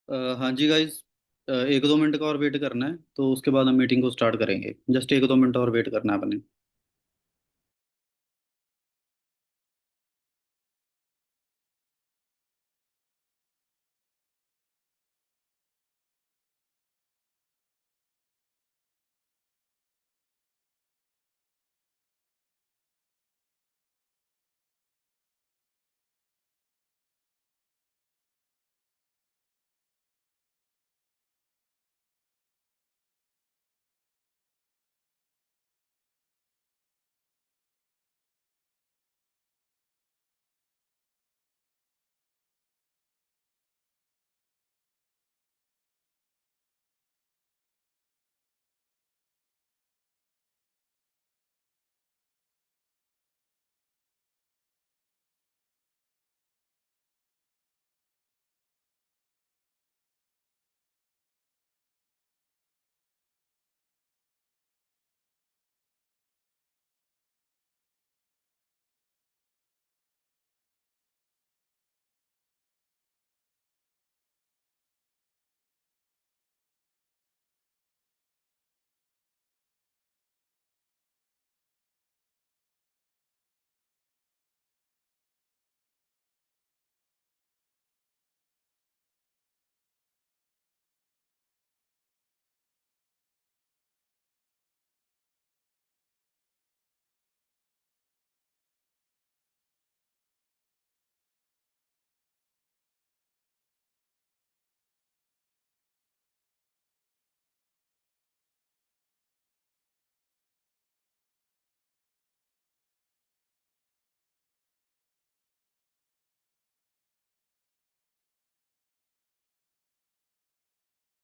हाँ जी guys. 1-2 minute का और वेट करना है, तो उसके बाद हम मीटिंग को स्टार्ट करेंगे। जस्ट 1-2 मिनट और वेट करना है अपने।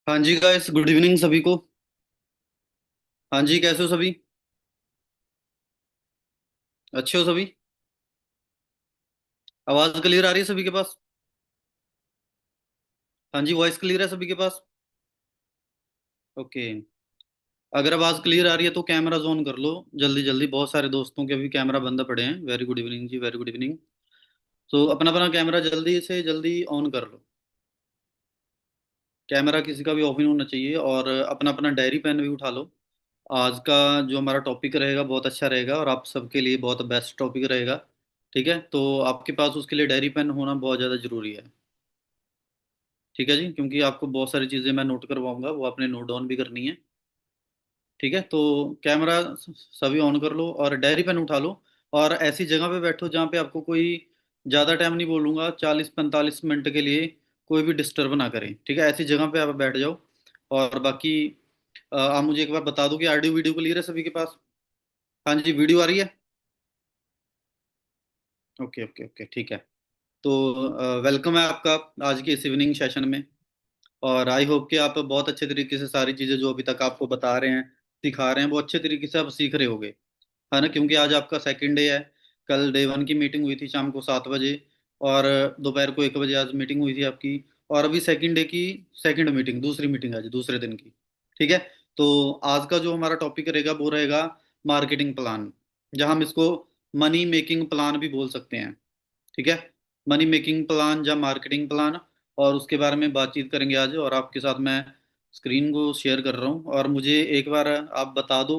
हाँ जी गाइस, गुड इवनिंग सभी को। हाँ जी, कैसे हो सभी? अच्छे हो सभी? आवाज़ क्लियर आ रही है सभी के पास? हाँ जी, वॉइस क्लियर है सभी के पास? ओके। अगर आवाज़ क्लियर आ रही है तो कैमरा ऑन कर लो जल्दी जल्दी। बहुत सारे दोस्तों के अभी कैमरा बंद पड़े हैं। वेरी गुड इवनिंग जी, वेरी गुड इवनिंग। तो अपना अपना कैमरा जल्दी से जल्दी ऑन कर लो। कैमरा किसी का भी ऑफ नहीं होना चाहिए। और अपना अपना डायरी पेन भी उठा लो। आज का जो हमारा टॉपिक रहेगा बहुत अच्छा रहेगा, और आप सबके लिए बहुत बेस्ट टॉपिक रहेगा। ठीक है, तो आपके पास उसके लिए डायरी पेन होना बहुत ज़्यादा जरूरी है। ठीक है जी, क्योंकि आपको बहुत सारी चीज़ें मैं नोट करवाऊंगा, वो आपने नोट डाउन भी करनी है। ठीक है, तो कैमरा सभी ऑन कर लो और डायरी पेन उठा लो। और ऐसी जगह पे बैठो जहाँ पे आपको कोई ज़्यादा टाइम नहीं बोलूँगा, 40-45 मिनट के लिए कोई भी डिस्टर्ब ना करें। ठीक है, ऐसी जगह पे आप बैठ जाओ। और बाकी आप मुझे एक बार बता दो कि ऑडियो वीडियो क्लियर है सभी के पास? हाँ जी, वीडियो आ रही है? ओके ओके ओके, ठीक है। तो वेलकम है आपका आज के इस इवनिंग सेशन में। और आई होप कि आप बहुत अच्छे तरीके से सारी चीज़ें जो अभी तक आपको बता रहे हैं, सिखा रहे हैं, वो अच्छे तरीके से आप सीख रहे होगे। है ना, क्योंकि आज आपका सेकंड डे है। कल डे वन की मीटिंग हुई थी शाम को 7 बजे। और दोपहर को 1 बजे आज मीटिंग हुई थी आपकी। और अभी सेकंड डे की सेकंड मीटिंग, दूसरी मीटिंग आज दूसरे दिन की। ठीक है। तो आज का जो हमारा टॉपिक रहेगा वो रहेगा मार्केटिंग प्लान, जहाँ हम इसको मनी मेकिंग प्लान भी बोल सकते हैं। ठीक है, मनी मेकिंग प्लान या मार्केटिंग प्लान। और उसके बारे में बातचीत करेंगे आज। और आपके साथ मैं स्क्रीन को शेयर कर रहा हूँ, और मुझे एक बार आप बता दो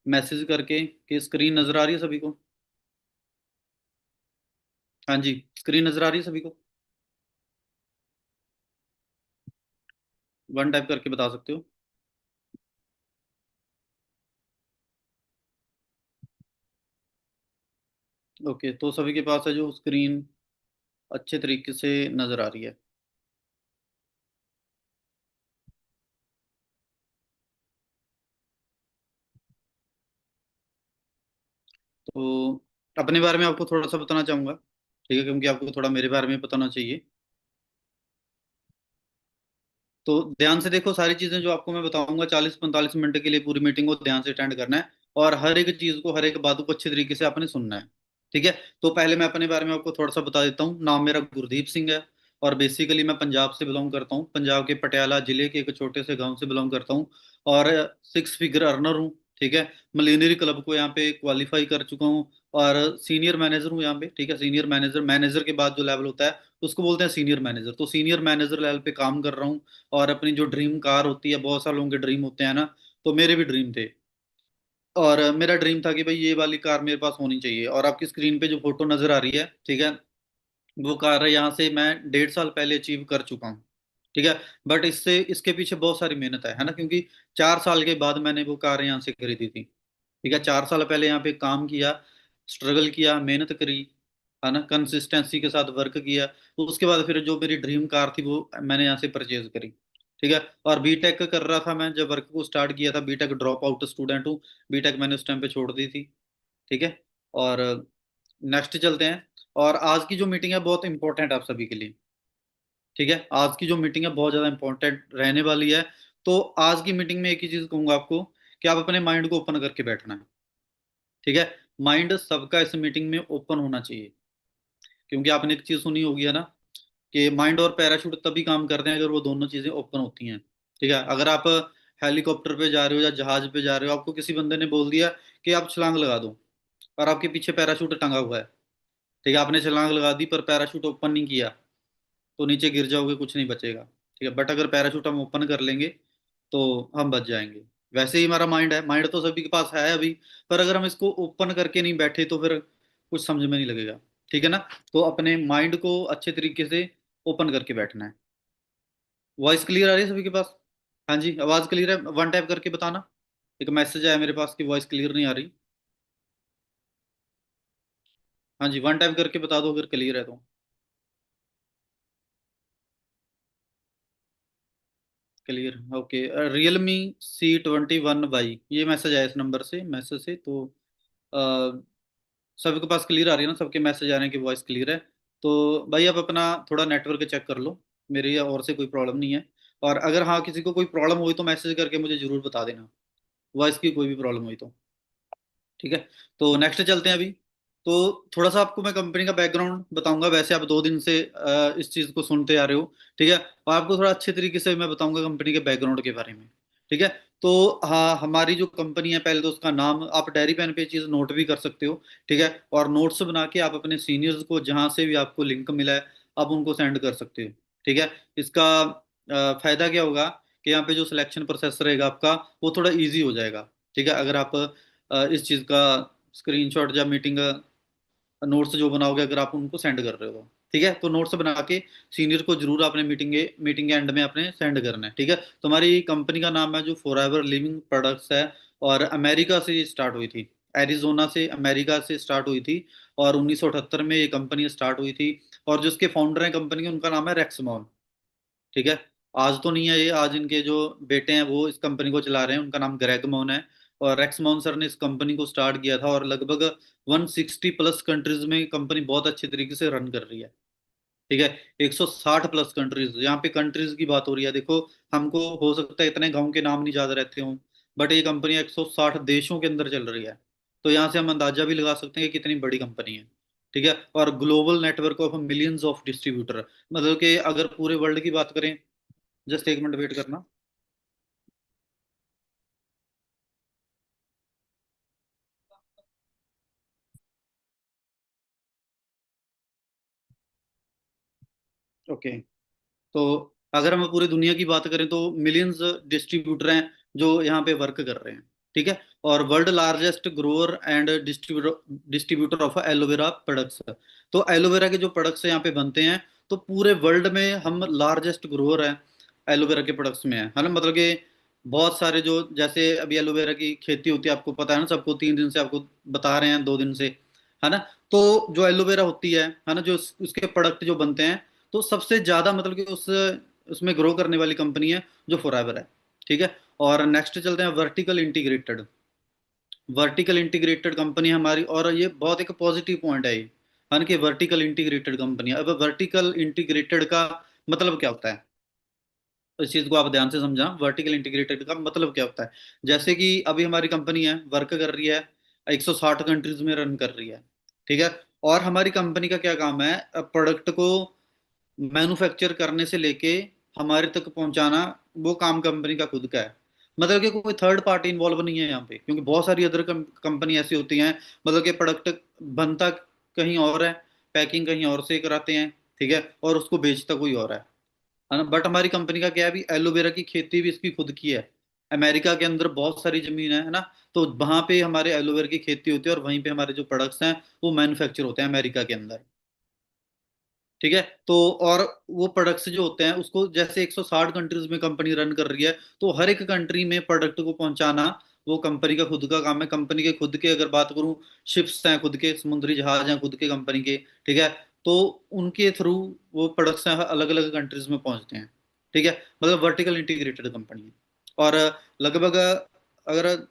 मैसेज करके कि स्क्रीन नज़र आ रही है सभी को? हाँ जी, स्क्रीन नज़र आ रही है सभी को? वन टाइप करके बता सकते हो? ओके, तो सभी के पास है जो स्क्रीन अच्छे तरीके से नज़र आ रही है। तो अपने बारे में आपको थोड़ा सा बताना चाहूँगा। ठीक है, क्योंकि आपको थोड़ा मेरे बारे में बताना चाहिए। तो ध्यान से देखो, सारी चीजें जो आपको मैं बताऊंगा 40-45 मिनट के लिए पूरी मीटिंग को ध्यान से अटेंड करना है। और हर एक चीज को, हर एक बात को अच्छे तरीके से आपने सुनना है। ठीक है। तो पहले मैं अपने बारे में आपको थोड़ा सा बता देता हूँ। नाम मेरा गुरदीप सिंह है। और बेसिकली मैं पंजाब से बिलोंग करता हूँ। पंजाब के पटियाला जिले के एक छोटे से गांव से बिलोंग करता हूँ। और 6 फिगर अर्नर हूँ। ठीक है, मिलेनियर क्लब को यहाँ पे क्वालिफाई कर चुका हूँ। और सीनियर मैनेजर हूँ यहाँ पे, ठीक है। सीनियर मैनेजर, मैनेजर के बाद जो लेवल होता है उसको बोलते हैं सीनियर मैनेजर। तो सीनियर मैनेजर लेवल पे काम कर रहा हूँ। और अपनी जो ड्रीम कार होती है, बहुत सारे लोगों के ड्रीम होते हैं ना, तो मेरे भी ड्रीम थे। और मेरा ड्रीम था कि भाई ये वाली कार मेरे पास होनी चाहिए। और आपकी स्क्रीन पे जो फोटो नजर आ रही है, ठीक है, वो कार है यहाँ से मैं 1.5 साल पहले अचीव कर चुका हूँ, ठीक है। बट इससे इसके पीछे बहुत सारी मेहनत है ना, क्योंकि 4 साल के बाद मैंने वो कार यहाँ से खरीदी थी, ठीक है। 4 साल पहले यहाँ पे काम किया, स्ट्रगल किया, मेहनत करी, है ना, कंसिस्टेंसी के साथ वर्क किया। तो उसके बाद फिर जो मेरी ड्रीम कार थी वो मैंने यहाँ से परचेज करी, ठीक है। और बीटेक कर रहा था मैं जब वर्क को स्टार्ट किया था। बीटेक ड्रॉप आउट स्टूडेंट हूँ। बीटेक मैंने उस टाइम पे छोड़ दी थी, ठीक है। और नेक्स्ट चलते हैं। और आज की जो मीटिंग है बहुत इंपॉर्टेंट है आप सभी के लिए, ठीक है। आज की जो मीटिंग है बहुत ज्यादा इंपॉर्टेंट रहने वाली है। तो आज की मीटिंग में एक ही चीज कहूंगा आपको, कि आप अपने माइंड को ओपन करके बैठना है, ठीक है। माइंड सबका इस मीटिंग में ओपन होना चाहिए। क्योंकि आपने एक चीज सुनी होगी है ना, कि माइंड और पैराशूट तभी काम करते हैं अगर वो दोनों चीजें ओपन होती हैं, ठीक है। अगर आप हेलीकॉप्टर पे जा रहे हो या जहाज पे जा रहे हो, आपको किसी बंदे ने बोल दिया कि आप छलांग लगा दो, और आपके पीछे पैराशूट टंगा हुआ है, ठीक है, आपने छलांग लगा दी पर पैराशूट ओपन नहीं किया, तो नीचे गिर जाओगे, कुछ नहीं बचेगा, ठीक है। बट अगर पैराशूट हम ओपन कर लेंगे तो हम बच जाएंगे। वैसे ही हमारा माइंड है, माइंड तो सभी के पास है अभी, पर अगर हम इसको ओपन करके नहीं बैठे तो फिर कुछ समझ में नहीं लगेगा, ठीक है ना। तो अपने माइंड को अच्छे तरीके से ओपन करके बैठना है। वॉइस क्लियर आ रही है सभी के पास? हाँ जी, आवाज क्लियर है? वन टाइप करके बताना। एक मैसेज आया मेरे पास कि वॉइस क्लियर नहीं आ रही। हाँ जी, वन टाइप करके बता दो अगर क्लियर है तो। Clear, okay. रियलमी C21Y, ये मैसेज आया इस नंबर से, मैसेज से। तो अ, सभी के पास क्लियर आ रही है ना? सबके मैसेज आ रहे हैं कि वॉइस क्लियर है। तो भाई आप अपना थोड़ा नेटवर्क चेक कर लो, मेरी और से कोई प्रॉब्लम नहीं है। और अगर हाँ किसी को कोई प्रॉब्लम हुई तो मैसेज करके मुझे जरूर बता देना, वॉइस की कोई भी प्रॉब्लम हुई तो, ठीक है। तो नेक्स्ट चलते हैं अभी। तो थोड़ा सा आपको मैं कंपनी का बैकग्राउंड बताऊंगा। वैसे आप 2 दिन से इस चीज़ को सुनते आ रहे हो, ठीक है। और आपको थोड़ा अच्छे तरीके से मैं बताऊंगा कंपनी के बैकग्राउंड के बारे में, ठीक है। तो हाँ, हमारी जो कंपनी है, पहले तो उसका नाम आप डायरी पेन पे चीज़ नोट भी कर सकते हो, ठीक है। और नोट्स बना के आप अपने सीनियर्स को जहाँ से भी आपको लिंक मिला है आप उनको सेंड कर सकते हो, ठीक है। इसका फायदा क्या होगा कि यहाँ पे जो सिलेक्शन प्रोसेस रहेगा आपका वो थोड़ा इजी हो जाएगा, ठीक है। अगर आप इस चीज़ का स्क्रीनशॉट या मीटिंग नोट्स जो बनाओगे अगर आप उनको सेंड कर रहे हो तो, ठीक है। तो नोट्स बना के सीनियर को जरूर आपने मीटिंग के एंड में आपने सेंड करना है, ठीक है। तो हमारी कंपनी का नाम है जो फॉरएवर लिविंग प्रोडक्ट्स है। और अमेरिका से ये स्टार्ट हुई थी, एरिजोना से, अमेरिका से स्टार्ट हुई थी। और 1978 में ये कंपनी स्टार्ट हुई थी। और जो इसके फाउंडर हैं कंपनी के, उनका नाम है रेक्समॉन, ठीक है। आज तो नहीं है ये, आज इनके जो बेटे हैं वो इस कंपनी को चला रहे हैं, उनका नाम ग्रेग मोन है। और रेक्स मोन सर ने इस कंपनी को स्टार्ट किया था, और लगभग 160 प्लस कंट्रीज में कंपनी बहुत अच्छे तरीके से रन कर रही है, ठीक है। 160 प्लस कंट्रीज, यहाँ पे कंट्रीज की बात हो रही है, देखो। हमको हो सकता है इतने गांव के नाम नहीं याद रहते हों, बट ये कंपनी 160 देशों के अंदर चल रही है। तो यहाँ से हम अंदाजा भी लगा सकते हैं कि कितनी बड़ी कंपनी है, ठीक है। और global network of millions of distributor, मतलब कि अगर पूरे वर्ल्ड की बात करें, जस्ट एक मिनट वेट करना। ओके। तो अगर हम पूरी दुनिया की बात करें तो मिलियंस डिस्ट्रीब्यूटर हैं जो यहाँ पे वर्क कर रहे हैं, ठीक है। और world largest grower and distributor distributor of aloe vera products. तो एलोवेरा के जो प्रोडक्ट्स यहाँ पे बनते हैं, तो पूरे वर्ल्ड में हम लार्जेस्ट ग्रोअर हैं एलोवेरा के प्रोडक्ट्स में है ना। मतलब कि बहुत सारे जो, जैसे अभी एलोवेरा की खेती होती है आपको पता है ना, सबको 3 दिन से आपको बता रहे हैं, 2 दिन से, है ना। तो जो एलोवेरा होती है ना, जो उसके प्रोडक्ट जो बनते हैं, तो सबसे ज्यादा मतलब कि उस उसमें ग्रो करने वाली कंपनी है जो फॉरएवर है, ठीक है। और नेक्स्ट चलते हैं vertical integrated. Vertical integrated company हमारी, और ये बहुत एक पॉजिटिव पॉइंट है ये, है ना, कि वर्टिकल इंटीग्रेटेड कंपनी। अब वर्टिकल इंटीग्रेटेड का मतलब क्या होता है, तो इस चीज को आप ध्यान से समझा। वर्टिकल इंटीग्रेटेड का मतलब क्या होता है, जैसे कि अभी हमारी कंपनी है, वर्क कर रही है, 160 कंट्रीज में रन कर रही है, ठीक है। और हमारी कंपनी का क्या काम है, प्रोडक्ट को मैन्युफैक्चर करने से लेके हमारे तक पहुंचाना, वो काम कंपनी का खुद का है। मतलब कि कोई थर्ड पार्टी इन्वॉल्व नहीं है यहाँ पे, क्योंकि बहुत सारी अदर कंपनी ऐसी होती हैं, मतलब कि प्रोडक्ट बनता कहीं और है, पैकिंग कहीं और से कराते हैं, ठीक है, और उसको बेचता कोई और है ना। बट हमारी कंपनी का क्या है, अभी एलोवेरा की खेती भी इसकी खुद की है। अमेरिका के अंदर बहुत सारी जमीन है ना, तो वहां पे हमारे एलोवेरा की खेती होती है, और वहीं पे हमारे जो प्रोडक्ट्स हैं वो मैन्युफैक्चर होते हैं अमेरिका के अंदर। ठीक है। तो और वो प्रोडक्ट्स जो होते हैं उसको जैसे 160 कंट्रीज में कंपनी रन कर रही है, तो हर एक कंट्री में प्रोडक्ट को पहुंचाना वो कंपनी का खुद का काम है। कंपनी के खुद के अगर बात करूं, शिप्स हैं खुद के, समुद्री जहाज हैं खुद के कंपनी के, ठीक है। तो उनके थ्रू वो प्रोडक्ट्स अलग अलग कंट्रीज में पहुंचते हैं, ठीक है। मतलब वर्टिकल इंटीग्रेटेड कंपनी है। और लगभग अगर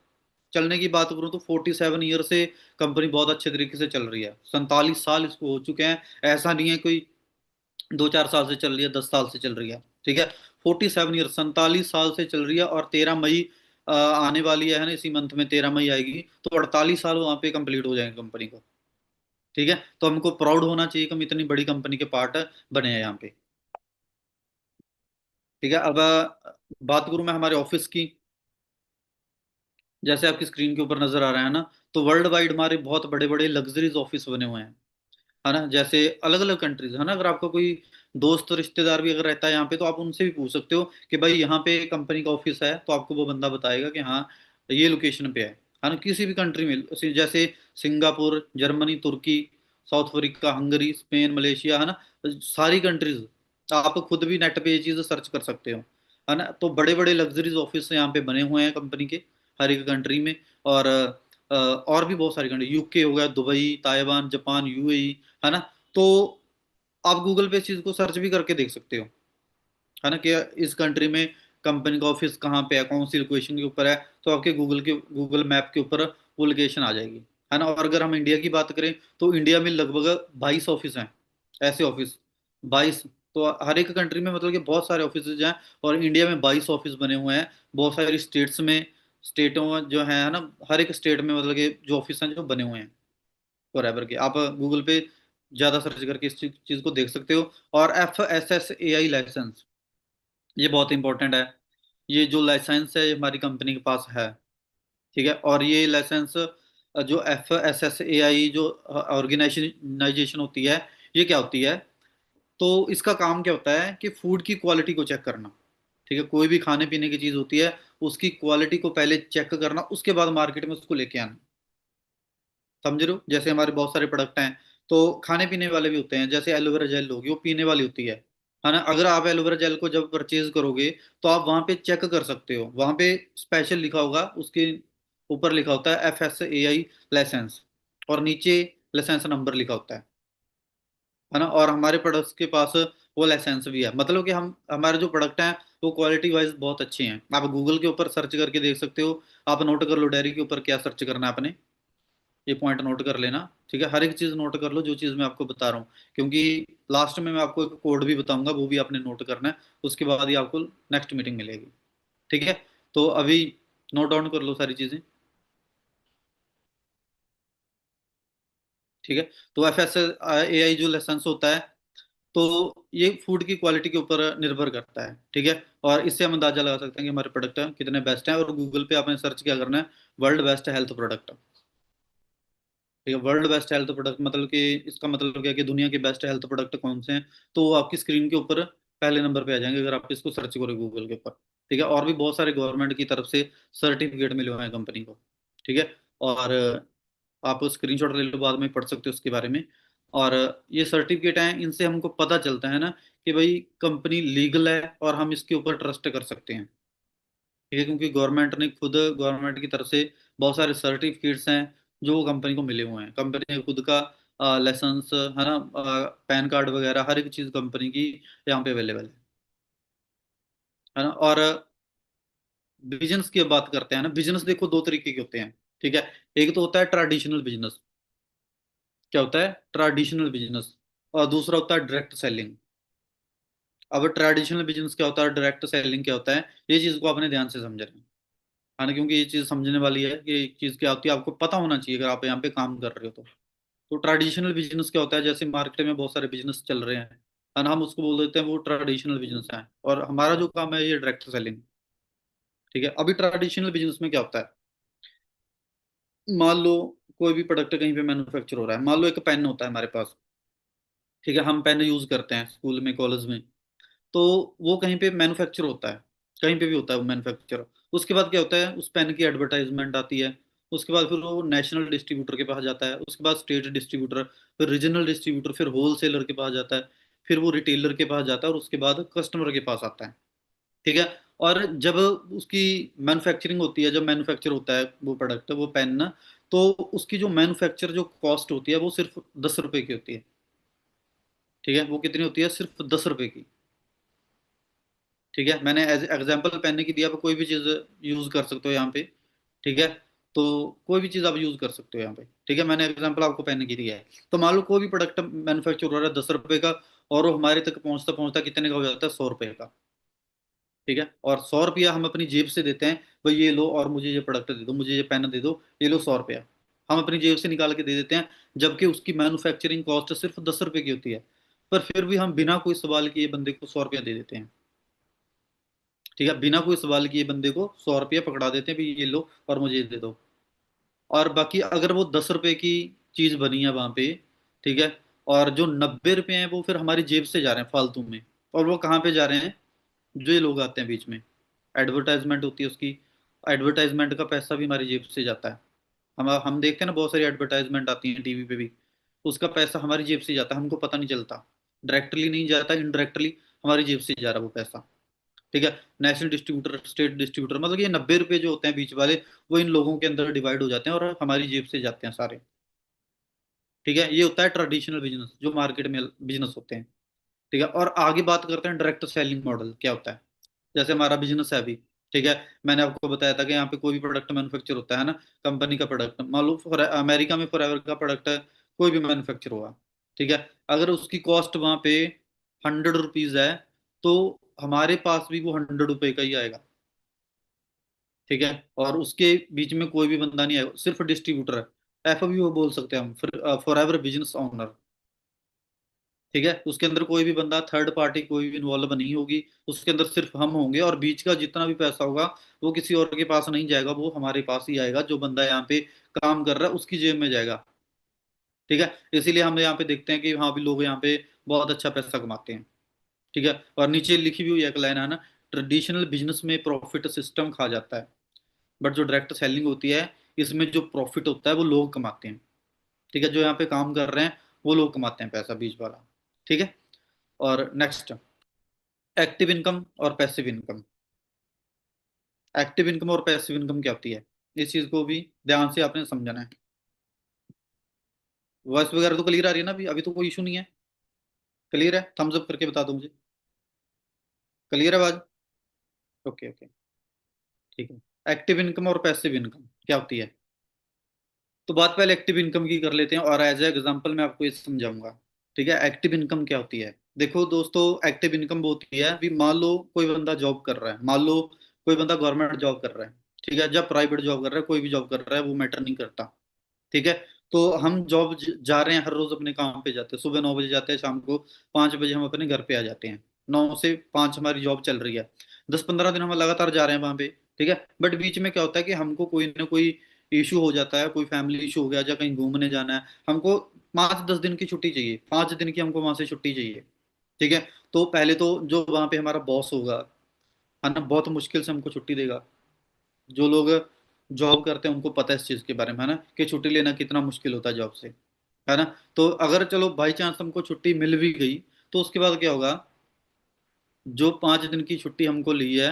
चलने की बात करूं तो 47 ईयर से कंपनी बहुत अच्छे तरीके से चल रही है। 47 साल इसको हो चुके हैं। ऐसा नहीं है कोई 2-4 साल से चल रही है, 10 साल से चल रही है, ठीक है। 47 ईयर, 47 साल से चल रही है, और 13 मई आने वाली है ना, इसी मंथ में 13 मई आएगी, तो 48 साल वहां पे कंप्लीट हो जाएंगे कंपनी को। ठीक है। तो हमको प्राउड होना चाहिए कि हम इतनी बड़ी कंपनी के पार्ट बने हैं यहाँ पे। ठीक है। अब बात करूं मैं हमारे ऑफिस की, जैसे आपकी स्क्रीन के ऊपर नजर आ रहा है ना, तो वर्ल्ड वाइड हमारे बहुत बड़े बड़े लग्जरीज ऑफिस बने हुए हैं, है ना। जैसे अलग अलग कंट्रीज है ना, अगर आपका कोई दोस्त रिश्तेदार भी अगर रहता है यहाँ पे, तो आप उनसे भी पूछ सकते हो कि भाई यहाँ पे कंपनी का ऑफिस है, तो आपको वो बंदा बताएगा कि हाँ ये लोकेशन पे है ना। किसी भी कंट्री में जैसे Singapore, Germany, Turkey, South Africa, Hungary, Spain, Malaysia, है ना, सारी कंट्रीज आप खुद भी नेट पे ये चीज सर्च कर सकते हो, है ना। तो बड़े बड़े लग्जरीज ऑफिस यहाँ पे बने हुए हैं कंपनी के, हर एक कंट्री में। और और भी बहुत सारी कंट्री, यूके हो गया, दुबई, ताइवान, जापान, यूएई, है ना। तो आप गूगल पे इस चीज को सर्च भी करके देख सकते हो, है ना, कि इस कंट्री में कंपनी का ऑफिस कहाँ पे है, कौन सी लोकेशन के ऊपर है। तो आपके गूगल मैप के ऊपर वो लोकेशन आ जाएगी, है ना। और अगर हम इंडिया की बात करें, तो इंडिया में लगभग 22 ऑफिस हैं, ऐसे ऑफिस 22। तो हर एक कंट्री में मतलब कि बहुत सारे ऑफिस हैं, और इंडिया में 22 ऑफिस बने हुए हैं, बहुत सारी स्टेट्स में, स्टेटों में जो है ना, हर एक स्टेट में मतलब कि जो ऑफिस हैं जो बने हुए हैं फॉरएवर के। आप गूगल पे ज्यादा सर्च करके इस चीज को देख सकते हो। और FSSAI लाइसेंस, ये बहुत इंपॉर्टेंट है। ये जो लाइसेंस है ये हमारी कंपनी के पास है, ठीक है। और ये लाइसेंस जो FSSAI जो ऑर्गेनाइजेशन होती है, ये क्या होती है, तो इसका काम क्या होता है कि फूड की क्वालिटी को चेक करना, ठीक है। कोई भी खाने पीने की चीज होती है, उसकी क्वालिटी को पहले चेक करना, उसके बाद मार्केट में उसको लेके आना। समझ रहे हो, जैसे हमारे बहुत सारे प्रोडक्ट हैं, तो खाने पीने वाले भी होते हैं, जैसे एलोवेरा जेल होगी वो पीने वाली होती है ना। अगर आप एलोवेरा जेल को जब परचेज करोगे, तो आप वहां पे चेक कर सकते हो, वहां पे स्पेशल लिखा होगा, उसके ऊपर लिखा होता है FSAI लाइसेंस, और नीचे लाइसेंस नंबर लिखा होता है ना। और हमारे प्रोडक्ट्स के पास वो लाइसेंस भी है, मतलब कि हम हमारे जो प्रोडक्ट हैं वो क्वालिटी वाइज बहुत अच्छे हैं। आप गूगल के ऊपर सर्च करके देख सकते हो। आप नोट कर लो डायरी के ऊपर क्या सर्च करना है आपने, ये पॉइंट नोट कर लेना, ठीक है। हर एक चीज नोट कर लो जो चीज मैं आपको बता रहा हूँ, क्योंकि लास्ट में मैं आपको एक कोड भी बताऊंगा, वो भी आपने नोट करना है, उसके बाद ही आपको नेक्स्ट मीटिंग मिलेगी, ठीक है। तो अभी नोट डाउन कर लो सारी चीजें, ठीक है। तो FSAI जो लाइसेंस होता है, तो ये फूड की क्वालिटी के ऊपर निर्भर करता है, ठीक है। और इससे हम अंदाजा लगा सकते हैं कि हमारे प्रोडक्ट कितने बेस्ट हैं। और गूगल पे आपने सर्च क्या करना है, वर्ल्ड बेस्ट हेल्थ प्रोडक्ट, ठीक है। वर्ल्ड बेस्ट हेल्थ प्रोडक्ट मतलब कि इसका मतलब क्या है कि दुनिया के बेस्ट हेल्थ प्रोडक्ट कौन से हैं, तो वो आपकी स्क्रीन के ऊपर पहले नंबर पे आ जाएंगे अगर आप इसको सर्च करोगे गूगल के ऊपर, ठीक है। और भी बहुत सारे गवर्नमेंट की तरफ से सर्टिफिकेट मिले हुए हैं कंपनी को, ठीक है। और आप स्क्रीनशॉट ले लो, बाद में पढ़ सकते हो उसके बारे में। और ये सर्टिफिकेट हैं, इनसे हमको पता चलता है ना कि भाई कंपनी लीगल है, और हम इसके ऊपर ट्रस्ट कर सकते हैं, ठीक है। क्योंकि गवर्नमेंट की तरफ से बहुत सारे सर्टिफिकेट्स हैं जो कंपनी को मिले हुए हैं। कंपनी का खुद का लाइसेंस है ना, पैन कार्ड वगैरह हर एक चीज़ कंपनी की यहाँ पे अवेलेबल है ना। और बिजनेस की बात करते हैं ना, बिजनेस देखो दो तरीके के होते हैं, ठीक है। एक तो होता है ट्रेडिशनल बिजनेस, क्या होता है ट्रेडिशनल बिजनेस, और दूसरा होता है डायरेक्ट सेलिंग। अब ट्रेडिशनल बिजनेस क्या होता है, डायरेक्ट सेलिंग क्या होता है, ये चीज़ को आपने ध्यान से समझना है ना, क्योंकि ये चीज़ समझने वाली है कि चीज़ क्या होती है, आपको पता होना चाहिए अगर आप यहाँ पे काम कर रहे हो तो ट्रेडिशनल बिजनेस क्या होता है, जैसे मार्केट में बहुत सारे बिजनेस चल रहे हैं, और हम उसको बोल देते हैं वो ट्रेडिशनल बिजनेस है, और हमारा जो काम है ये डायरेक्ट सेलिंग, ठीक है, अभी ट्रेडिशनल बिजनेस में क्या होता है, मान लो कोई भी प्रोडक्ट कहीं पे मैन्युफैक्चर हो रहा है, मान लो एक पेन होता है हमारे पास, ठीक है, हम पेन यूज करते हैं स्कूल में कॉलेज में, तो वो कहीं पे मैन्युफैक्चर होता है, कहीं पे भी होता है वो मैन्युफैक्चर। उसके बाद क्या होता है, उस पेन की एडवर्टाइजमेंट आती है, उसके बाद फिर वो नेशनल डिस्ट्रीब्यूटर के पास जाता है, उसके बाद स्टेट डिस्ट्रीब्यूटर, फिर रीजनल डिस्ट्रीब्यूटर, फिर होलसेलर के पास जाता है, फिर वो रिटेलर के पास जाता है, और उसके बाद कस्टमर के पास आता है। ठीक है। और जब उसकी मैन्युफैक्चरिंग होती है, जब मैन्युफैक्चर होता है वो प्रोडक्ट, वो पेन ना, तो उसकी जो मैन्युफैक्चर जो कॉस्ट होती है वो सिर्फ 10 रुपए की होती है। ठीक है, वो कितनी होती है, सिर्फ 10 रुपए की। ठीक है, मैंने एज एग्जाम्पल पेन की दिया, आप कोई भी चीज़ यूज कर सकते हो यहाँ पे। ठीक है, तो कोई भी चीज़ आप यूज कर सकते हो यहाँ पे। ठीक है, मैंने एग्जाम्पल आपको पेन की दिया है। तो मान लो कोई भी प्रोडक्ट मैन्युफैक्चर हो रहा है 10 रुपए का, और वो हमारे तक पहुंचता पहुंचता कितने का हो जाता है, 100 रुपए का। ठीक है, और 100 रुपया हम अपनी जेब से देते हैं, भाई ये लो और मुझे ये प्रोडक्ट दे दो, मुझे ये पेन दे दो, ये लो 100 रुपया। हम अपनी जेब से निकाल के दे देते हैं, जबकि उसकी मैन्युफैक्चरिंग कॉस्ट सिर्फ 10 रुपए की होती है। पर फिर भी हम बिना कोई सवाल किए बंदे को 100 रुपया दे देते हैं। ठीक है, बिना कोई सवाल किए बंदे को 100 रुपया पकड़ा देते हैं, भी ये लो और मुझे ये दे दो। और बाकी अगर वो 10 रुपए की चीज बनी है वहां पे, ठीक है, और जो 90 रुपए हैं वो फिर हमारी जेब से जा रहे हैं फालतू में। और वो कहाँ पे जा रहे हैं, जो ये लोग आते हैं बीच में, एडवर्टाइजमेंट होती है उसकी, एडवर्टाइजमेंट का पैसा भी हमारी जेब से जाता है। हम देखते हैं ना, बहुत सारी एडवर्टाइजमेंट आती है टीवी पे भी, उसका पैसा हमारी जेब से जाता है, हमको पता नहीं चलता। डायरेक्टली नहीं जाता, इनडायरेक्टली हमारी जेब से जा रहा है वो पैसा। ठीक है, नेशनल डिस्ट्रीब्यूटर, स्टेट डिस्ट्रीब्यूटर, मतलब ये 90 रुपए जो होते हैं बीच वाले, वो इन लोगों के अंदर डिवाइड हो जाते हैं और हमारी जेब से जाते हैं सारे। ठीक है, ये होता है ट्रेडिशनल बिजनेस, जो मार्केट में बिजनेस होते हैं। ठीक है, और आगे बात करते हैं डायरेक्ट सेलिंग मॉडल क्या होता है। जैसे हमारा बिजनेस है अभी, ठीक है, मैंने आपको बताया था कि यहाँ पे कोई भी प्रोडक्ट मैन्युफैक्चर होता है ना, कंपनी का प्रोडक्ट, मान लो अमेरिका में फॉरएवर का प्रोडक्ट है, कोई भी मैन्युफैक्चर हुआ, ठीक है, अगर उसकी कॉस्ट वहां पे 100 रुपीज है, तो हमारे पास भी वो 100 रुपए का ही आएगा। ठीक है, और उसके बीच में कोई भी बंदा नहीं आएगा, सिर्फ डिस्ट्रीब्यूटर है, एफ भी वो बोल सकते हैं हम, फॉर एवर बिजनेस ओनर। ठीक है, उसके अंदर कोई भी बंदा, थर्ड पार्टी कोई भी इन्वॉल्व नहीं होगी, उसके अंदर सिर्फ हम होंगे, और बीच का जितना भी पैसा होगा वो किसी और के पास नहीं जाएगा, वो हमारे पास ही आएगा, जो बंदा यहाँ पे काम कर रहा है उसकी जेब में जाएगा। ठीक है, इसीलिए हम यहाँ पे देखते हैं कि हाँ भी लोग यहाँ पे बहुत अच्छा पैसा कमाते हैं। ठीक है, और नीचे लिखी भी हुई एक लाइन है ना, ट्रेडिशनल बिजनेस में प्रॉफिट सिस्टम खा जाता है, बट जो डायरेक्ट सेलिंग होती है, इसमें जो प्रॉफिट होता है वो लोग कमाते हैं। ठीक है, जो यहाँ पे काम कर रहे हैं वो लोग कमाते हैं पैसा, बीच वाला। ठीक है, और नेक्स्ट, एक्टिव इनकम और पैसिव इनकम। एक्टिव इनकम और पैसिव इनकम क्या होती है, इस चीज को भी ध्यान से आपने समझना है। वॉइस वगैरह तो क्लियर आ रही है ना, अभी तो कोई इशू नहीं है, क्लियर है, थम्स अप करके बता दो मुझे, क्लियर है आवाज। ओके ओके, ठीक है। एक्टिव इनकम और पैसिव इनकम क्या होती है, तो बात पहले एक्टिव इनकम की कर लेते हैं, और एज ए एग्जांपल मैं आपको ये समझाऊंगा। ठीक है, एक्टिव इनकम क्या होती है, देखो दोस्तों, एक्टिव इनकम वो होती है, अभी मान लो कोई बंदा जॉब कर रहा है, मान लो कोई बंदा गवर्नमेंट जॉब कर रहा है, ठीक है, जब प्राइवेट जॉब कर रहा है, कोई भी जॉब कर रहा है, वो मैटर नहीं करता। ठीक है, तो हम जॉब जा रहे हैं, हर रोज अपने काम पे जाते हैं, सुबह 9 बजे जाते हैं, शाम को 5 बजे हम अपने घर पे आ जाते हैं। 9 से 5 हमारी जॉब चल रही है, 10-15 दिन हम लगातार जा रहे हैं वहां पे। ठीक है, बट बीच में क्या होता है कि हमको कोई ना कोई इशू हो जाता है, कोई फैमिली इशू हो गया, या कहीं घूमने जाना है, हमको 5-10 दिन की छुट्टी चाहिए, 5 दिन की हमको वहां से छुट्टी चाहिए। ठीक है, तो पहले तो जो वहां पे हमारा बॉस होगा, है ना, बहुत मुश्किल से हमको छुट्टी देगा। जो लोग जॉब करते हैं उनको पता है इस चीज के बारे में, है ना, कि छुट्टी लेना कितना मुश्किल होता है जॉब से, है ना। तो अगर चलो बाई चांस हमको छुट्टी मिल भी गई, तो उसके बाद क्या होगा, जो 5 दिन की छुट्टी हमको ली है,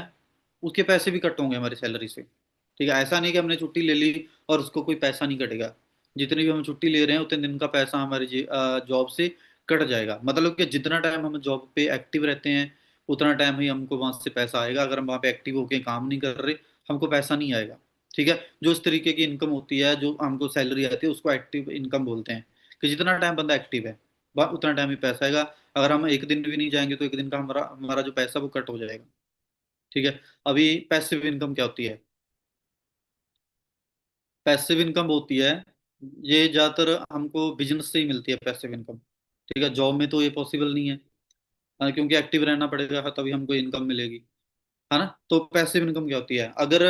उसके पैसे भी कट होंगे हमारी सैलरी से। ठीक है, ऐसा नहीं कि हमने छुट्टी ले ली और उसको कोई पैसा नहीं कटेगा, जितनी भी हम छुट्टी ले रहे हैं उतने दिन का पैसा हमारी जॉब से कट जाएगा। मतलब कि जितना टाइम हम जॉब पे एक्टिव रहते हैं, उतना टाइम ही हमको वहां से पैसा आएगा, अगर हम वहां पे एक्टिव होके काम नहीं कर रहे, हमको पैसा नहीं आएगा। ठीक है, जो इस तरीके की इनकम होती है, जो हमको सैलरी आती है, उसको एक्टिव इनकम बोलते हैं, कि जितना टाइम बंदा एक्टिव है उतना टाइम ही पैसा आएगा। अगर हम एक दिन भी नहीं जाएंगे तो एक दिन का हमारा हमारा जो पैसा वो कट हो जाएगा। ठीक है, अभी पैसिव इनकम क्या होती है, पैसिव इनकम होती है, ये ज्यादातर हमको बिजनेस से ही मिलती है पैसिव इनकम। ठीक है, जॉब में तो ये पॉसिबल नहीं है, क्योंकि एक्टिव रहना पड़ेगा तभी हमको इनकम मिलेगी। है ना। तो पैसिव इनकम क्या होती है, अगर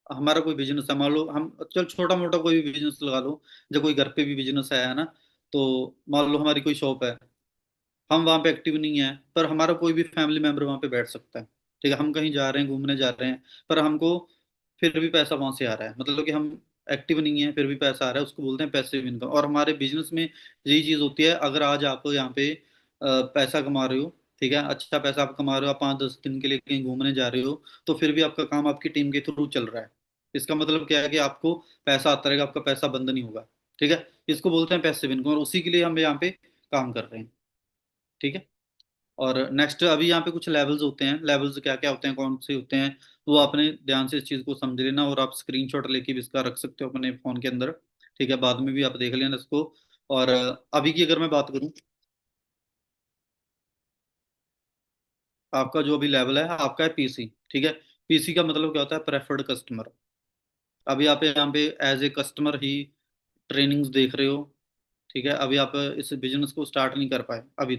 हमारा कोई बिजनेस है, मान लो हम चल छोटा मोटा कोई भी बिजनेस लगा लो, जब कोई घर पे भी बिजनेस है ना, तो मान लो हमारी कोई शॉप है, हम वहाँ पे एक्टिव नहीं है, पर हमारा कोई भी फैमिली मेंबर वहाँ पे बैठ सकता है। ठीक है, हम कहीं जा रहे हैं, घूमने जा रहे हैं, पर हमको फिर भी पैसा वहां से आ रहा है, मतलब कि हम एक्टिव नहीं है फिर भी पैसा आ रहा है, उसको बोलते हैं पैसिव इनकम। और हमारे बिजनेस में यही चीज होती है, अगर आज आप यहाँ पे पैसा कमा रहे हो, ठीक है, अच्छा पैसा आप कमा रहे हो, आप 5-10 दिन के लिए कहीं घूमने जा रहे हो, तो फिर भी आपका काम आपकी टीम के थ्रू चल रहा है। इसका मतलब क्या है कि आपको पैसा आता रहेगा, आपका पैसा बंद नहीं होगा। ठीक है, इसको बोलते हैं पैसिव इनकम, और उसी के लिए हम यहाँ पे काम कर रहे हैं। ठीक है। और नेक्स्ट अभी यहाँ पे कुछ लेवल्स होते हैं, लेवल्स क्या क्या होते हैं, कौन से होते हैं, वो आपने ध्यान से इस चीज को समझ लेना, और आप स्क्रीनशॉट लेके भी इसका रख सकते हो अपने फोन के अंदर। ठीक है, बाद में भी आप देख लेना इसको। और अभी की अगर मैं बात करूँ, आपका जो अभी लेवल है आपका है पीसी। ठीक है, पीसी का मतलब क्या होता है, प्रेफर्ड कस्टमर। अभी आप यहाँ पे एज ए कस्टमर ही ट्रेनिंग्स देख रहे हो। ठीक है, अभी आप इस बिजनेस को स्टार्ट नहीं कर पाए अभी,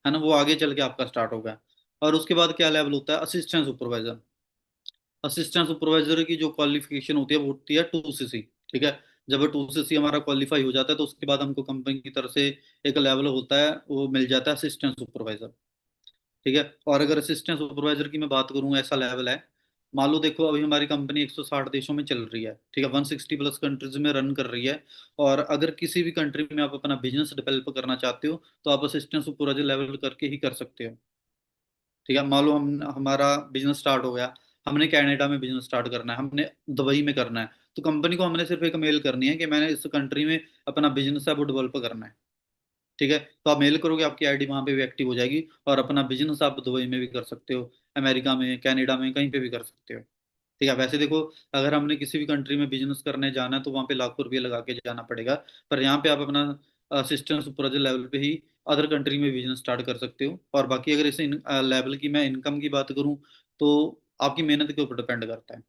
है ना, वो आगे चल के आपका स्टार्ट होगा। और उसके बाद क्या लेवल होता है, असिस्टेंट सुपरवाइजर। असिस्टेंट सुपरवाइजर की जो क्वालिफिकेशन होती है वो होती है 2cc। ठीक है, जब 2cc हमारा क्वालिफाई हो जाता है, तो उसके बाद हमको कंपनी की तरफ से एक लेवल होता है, वो मिल जाता है असिस्टेंट सुपरवाइजर। ठीक है, और अगर असिस्टेंट सुपरवाइजर की मैं बात करूँ, ऐसा लेवल है, मान लो देखो अभी हमारी कंपनी 160 देशों में चल रही है, ठीक है, 160+ कंट्रीज में रन कर रही है। और अगर किसी भी कंट्री में आप अपना बिजनेस डेवलप करना चाहते हो, तो आप असिस्टेंट सुपरवाइजर लेवल करके ही कर सकते हो। ठीक है, मान लो हम हमारा बिजनेस स्टार्ट हो गया, हमने कनाडा में बिजनेस स्टार्ट करना है, हमने दुबई में करना है, तो कंपनी को हमने सिर्फ एक मेल करनी है कि मैंने इस कंट्री में अपना बिजनेस है वो डेवलप करना है। ठीक है, तो आप मेल करोगे, आपकी आईडी वहां पे भी एक्टिव हो जाएगी, और अपना बिजनेस आप दुबई में भी कर सकते हो, अमेरिका में, कनाडा में, कहीं पे भी कर सकते हो। ठीक है, वैसे देखो, अगर हमने किसी भी कंट्री में बिजनेस करने जाना है, तो वहां पे लाखों रुपये लगा के जाना पड़ेगा। पर यहाँ पे आप अपना असिस्टेंट सुपरवाइजर लेवल पे ही अदर कंट्री में बिजनेस स्टार्ट कर सकते हो। और बाकी अगर इस लेवल की मैं इनकम की बात करूँ, तो आपकी मेहनत के ऊपर डिपेंड करता है।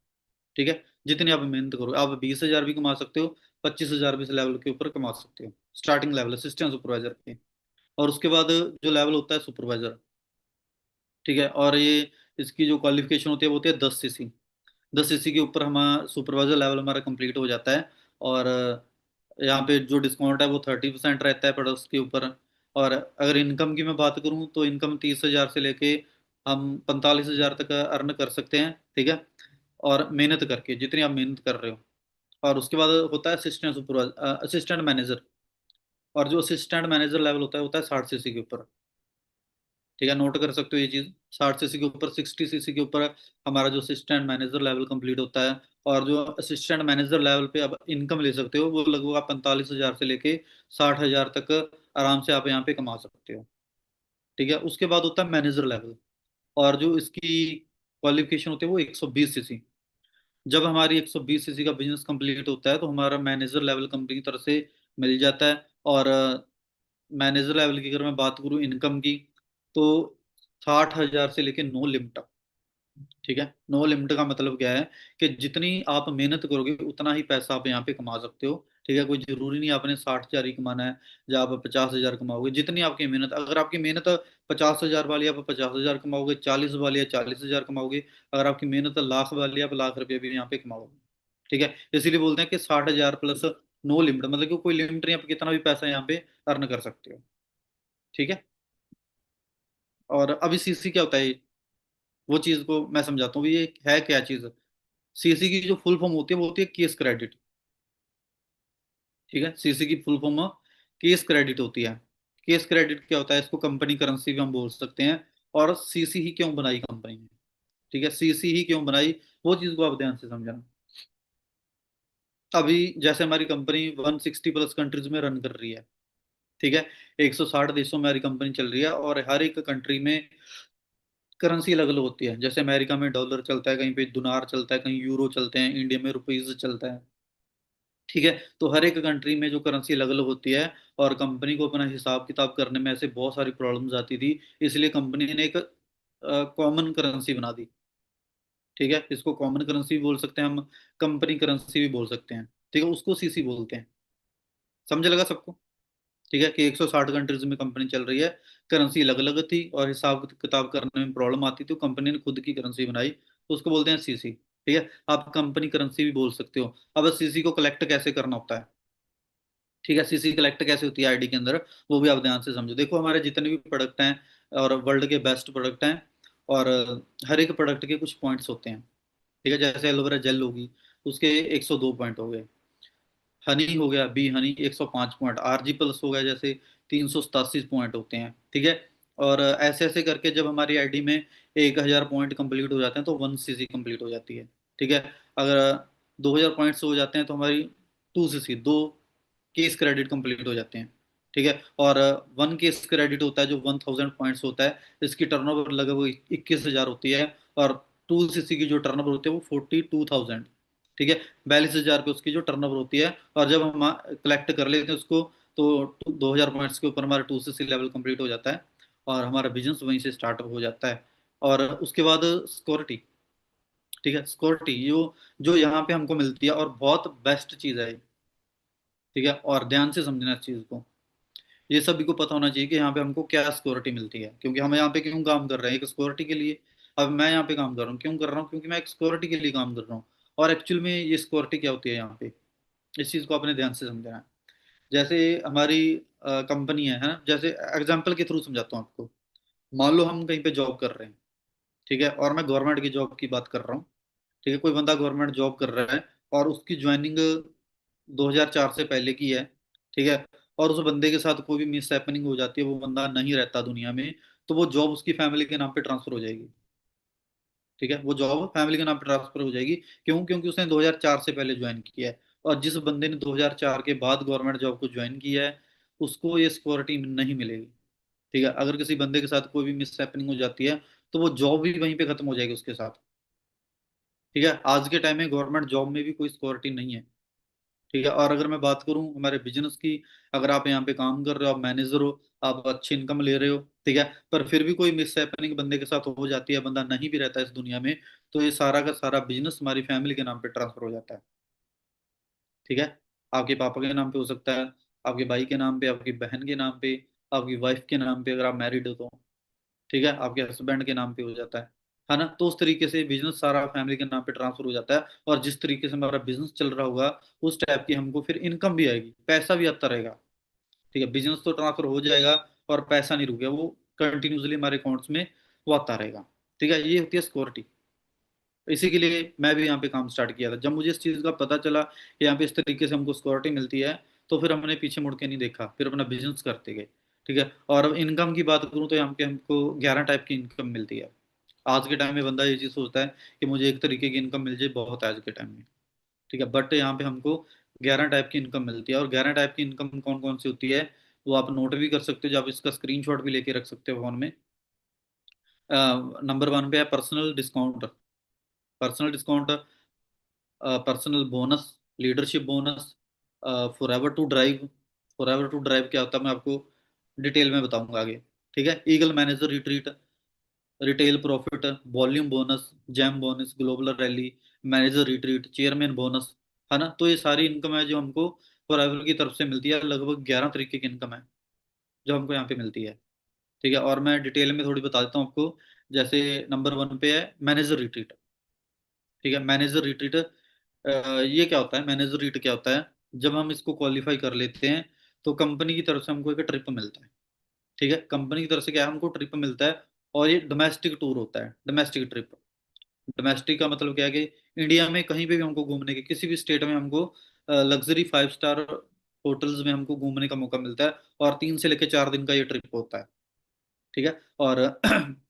ठीक है, जितनी आप मेहनत करो, आप 20,000 भी कमा सकते हो, 25,000 भी इस लेवल के ऊपर कमा सकते हो, स्टार्टिंग लेवल असिस्टेंट सुपरवाइजर के। और उसके बाद जो लेवल होता है सुपरवाइजर। ठीक है, और ये इसकी जो क्वालिफिकेशन होती है वो होती है 10cc। 10cc के ऊपर हमारा सुपरवाइजर लेवल हमारा कंप्लीट हो जाता है। और यहाँ पे जो डिस्काउंट है वो 30% रहता है प्रोडक्ट्स के ऊपर। और अगर इनकम की मैं बात करूँ, तो इनकम 30,000 से लेके हम 45,000 तक अर्न कर सकते हैं। ठीक है, और मेहनत करके, जितनी आप मेहनत कर रहे हो। और उसके बाद होता है असिस्टेंट सुपरवाइजर, असिस्टेंट मैनेजर। और जो असिस्टेंट मैनेजर लेवल होता है 60cc के ऊपर। ठीक है, नोट कर सकते हो ये चीज, 60cc के ऊपर, 60cc के ऊपर हमारा जो असिस्टेंट मैनेजर लेवल कंप्लीट होता है। और जो असिस्टेंट मैनेजर लेवल पे आप इनकम ले सकते हो, वो लगभग आप 45,000 से लेके 60,000 तक आराम से आप यहाँ पे कमा सकते हो। ठीक है, उसके बाद होता है मैनेजर लेवल। और जो इसकी क्वालिफिकेशन होती है वो 120cc। जब हमारी 120cc का बिजनेस कंप्लीट होता है, तो हमारा मैनेजर लेवल कंपनी की तरफ से मिल जाता है। और मैनेजर लेवल की अगर मैं बात करूँ इनकम की, तो 60,000 से लेके नो लिमिट। ठीक है, नो लिमिट का मतलब क्या है, कि जितनी आप मेहनत करोगे उतना ही पैसा आप यहाँ पे कमा सकते हो। ठीक है, कोई जरूरी नहीं आपने 60,000 ही कमाना है, या आप 50,000 कमाओगे, जितनी आपकी मेहनत, अगर आपकी मेहनत 50,000 वाली आप 50,000 कमाओगे, 40 वाली है 40,000 कमाओगे, अगर आपकी मेहनत लाख वाली है, आप लाख रुपये भी यहाँ पे कमाओगे। ठीक है, इसीलिए बोलते हैं कि 60,000 प्लस नो लिमिट, मतलब कि कोई लिमिट नहीं, आप कितना भी पैसा यहाँ पे अर्न कर सकते हो। ठीक है, और अभी सीसी क्या होता है, वो चीज को मैं समझाता हूँ, ये है क्या चीज। सीसी की जो फुल फॉर्म होती है वो होती है केस क्रेडिट। ठीक है, सीसी की फुल फॉर्म केस क्रेडिट होती है। केस क्रेडिट क्या होता है, इसको कंपनी करेंसी भी हम बोल सकते हैं। और सीसी ही क्यों बनाई कंपनी ने, ठीक है, सीसी ही क्यों बनाई, वो चीज को आप ध्यान से समझना। अभी जैसे हमारी कंपनी 160+ कंट्रीज में रन कर रही है। ठीक है, 160 देशों में हमारी कंपनी चल रही है, और हर एक कंट्री में करेंसी अलग अलग होती है। जैसे अमेरिका में डॉलर चलता है, कहीं पे दिनार चलता है, कहीं यूरो चलते हैं, इंडिया में रुपीज चलता है। ठीक है, तो हर एक कंट्री में जो करेंसी अलग अलग होती है, और कंपनी को अपना हिसाब किताब करने में ऐसे बहुत सारी प्रॉब्लम्स आती थी, इसलिए कंपनी ने एक कॉमन करेंसी बना दी। ठीक है, इसको कॉमन करेंसी भी बोल सकते हैं हम, कंपनी करेंसी भी बोल सकते हैं। ठीक है, उसको सीसी बोलते हैं। समझ लगा सबको। ठीक है, कि 160 कंट्रीज में कंपनी चल रही है, करेंसी अलग अलग थी और हिसाब किताब करने में प्रॉब्लम आती थी, तो कंपनी ने खुद की करेंसी बनाई, तो उसको बोलते हैं सीसी। ठीक है, आप कंपनी करेंसी भी बोल सकते हो। अब सीसी को कलेक्ट कैसे करना होता है, ठीक है, सीसी कलेक्ट कैसे होती है आईडी के अंदर, वो भी आप ध्यान से समझो। देखो हमारे जितने भी प्रोडक्ट हैं और वर्ल्ड के बेस्ट प्रोडक्ट हैं, और हर एक प्रोडक्ट के कुछ पॉइंट्स होते हैं। ठीक है, जैसे एलोवेरा जेल होगी, उसके 102 पॉइंट हो गए। हनी हो गया, B honey 105 point, RG plus हो गया जैसे 387 पॉइंट होते हैं। ठीक है, और ऐसे ऐसे करके जब हमारी आईडी में 1000 पॉइंट कंप्लीट हो जाते हैं तो 1 सीसी कंप्लीट हो जाती है। ठीक है, अगर 2000 पॉइंट्स हो जाते हैं तो हमारी 2 सीसी, 2 केस क्रेडिट कंप्लीट हो जाते हैं। ठीक है, और 1 केस क्रेडिट होता है जो 1000 पॉइंट्स होता है, इसकी टर्नओवर लगभग 21,000 होती है, और 2 सीसी की जो टर्नओवर होती है वो 42,000। ठीक है, 42,000 पे उसकी जो टर्नओवर होती है, और जब हम कलेक्ट कर लेते हैं उसको, तो 2000 पॉइंट्स के ऊपर हमारा 2 सीसी लेवल कंप्लीट हो जाता है, और हमारा बिजनेस वहीं से स्टार्ट हो जाता है। और उसके बाद सिक्योरिटी। ठीक है, सिक्योरिटी जो जो यहाँ पे हमको मिलती है, और बहुत बेस्ट चीज़ है ये। ठीक है, और ध्यान से समझना इस चीज़ को, ये सभी को पता होना चाहिए कि यहाँ पे हमको क्या सिक्योरिटी मिलती है, क्योंकि हम यहाँ पे क्यों काम कर रहे हैं, एक सिक्योरिटी के लिए। अब मैं यहाँ पे काम कर रहा हूँ, क्यों कर रहा हूँ, क्योंकि मैं एक सिक्योरिटी के लिए काम कर रहा हूँ। और एक्चुअल में ये सिक्योरिटी क्या होती है यहाँ पे, इस चीज़ को अपने ध्यान से समझना है। जैसे हमारी कंपनी है ना, जैसे एग्जाम्पल के थ्रू समझाता हूँ आपको। मान लो हम कहीं पे जॉब कर रहे हैं, ठीक है, और मैं गवर्नमेंट की जॉब की बात कर रहा हूँ। ठीक है, कोई बंदा गवर्नमेंट जॉब कर रहा है, और उसकी ज्वाइनिंग 2004 से पहले की है। ठीक है, और उस बंदे के साथ कोई भी मिस हैपनिंग हो जाती है, वो बंदा नहीं रहता दुनिया में, तो वो जॉब उसकी फैमिली के नाम पे ट्रांसफर हो जाएगी। ठीक है, वो जॉब फैमिली के नाम पे ट्रांसफर हो जाएगी। क्यों? क्योंकि उसने 2004 से पहले ज्वाइन किया है। और जिस बंदे ने 2004 के बाद गवर्नमेंट जॉब को ज्वाइन किया है, उसको ये सिक्योरिटी नहीं मिलेगी। ठीक है, अगर किसी बंदे के साथ कोई भी मिस हैपनिंग हो जाती है, तो वो जॉब भी वहीं पे खत्म हो जाएगी उसके साथ। ठीक है, आज के टाइम में गवर्नमेंट जॉब में भी कोई सिक्योरिटी नहीं है। ठीक है, और अगर मैं बात करूं हमारे बिजनेस की, अगर आप यहाँ पे काम कर रहे हो, आप मैनेजर हो, आप अच्छी इनकम ले रहे हो, ठीक है, पर फिर भी कोई मिस हैपनिंग बंदे के साथ हो जाती है, बंदा नहीं भी रहता इस दुनिया में, तो ये सारा का सारा बिजनेस हमारी फैमिली के नाम पे ट्रांसफर हो जाता है। ठीक है, आपके पापा के नाम पे हो सकता है, आपके भाई के नाम पे, आपकी बहन के नाम पे, आपकी वाइफ के नाम पे, अगर आप मैरिड हो तो। ठीक है, आपके हस्बैंड के नाम पे हो जाता है ना। तो उस तरीके से बिजनेस सारा फैमिली के नाम पे ट्रांसफर हो जाता है, और जिस तरीके से हमारा बिजनेस चल रहा होगा, उस टाइप की हमको फिर इनकम भी आएगी, पैसा भी आता रहेगा। ठीक है, बिजनेस तो ट्रांसफर हो जाएगा, और पैसा नहीं रुकेगा, वो कंटिन्यूसली हमारे अकाउंट्स में वो आता रहेगा। ठीक है, ये होती है सिक्योरिटी। इसी के लिए मैं भी यहाँ पे काम स्टार्ट किया था। जब मुझे इस चीज़ का पता चला कि यहाँ पे इस तरीके से हमको सिक्योरिटी मिलती है, तो फिर हमने पीछे मुड़ के नहीं देखा, फिर अपना बिजनेस करते गए। ठीक है, और अब इनकम की बात करूँ तो यहाँ पे हमको 11 टाइप की इनकम मिलती है। आज के टाइम में बंदा ये चीज़ सोचता है कि मुझे एक तरीके की इनकम मिल जाए, बहुत है आज के टाइम में। ठीक है, बट यहाँ पे हमको 11 टाइप की इनकम मिलती है। और 11 टाइप की इनकम कौन कौन सी होती है, वो आप नोट भी कर सकते हो, जो आप इसका स्क्रीनशॉट भी लेके रख सकते हो फोन में। नंबर 1 पे है personal discount. Personal discount, personal bonus, leadership bonus, forever to drive. Forever to drive क्या होता है, मैं आपको डिटेल में बताऊंगा आगे। ठीक है, eagle manager retreat, retail profit, volume bonus, jam bonus, global rally, manager retreat, chairman bonus, है ना। तो ये सारी इनकम है जो हमको फॉरएवर की तरफ से मिलती है, लगभग 11 तरीके की इनकम है जो हमको यहाँ पे मिलती है। ठीक है, और मैं डिटेल में थोड़ी बता देता हूँ आपको। जैसे नंबर 1 पे है मैनेजर रिट्रीट। ठीक है, मैनेजर रिट्रीट, ये क्या होता है, मैनेजर रिट्रीट क्या होता है, जब हम इसको क्वालिफाई कर लेते हैं, तो कंपनी की तरफ से हमको एक ट्रिप मिलता है। ठीक है, कंपनी की तरफ से क्या है, हमको ट्रिप मिलता है, और ये डोमेस्टिक टूर होता है, डोमेस्टिक ट्रिप। डोमेस्टिक का मतलब क्या है कि इंडिया में कहीं पे भी हमको घूमने के, किसी भी स्टेट में हमको लग्जरी 5 स्टार होटल्स में हमको घूमने का मौका मिलता है, और 3 से लेकर 4 दिन का ये ट्रिप होता है। ठीक है, और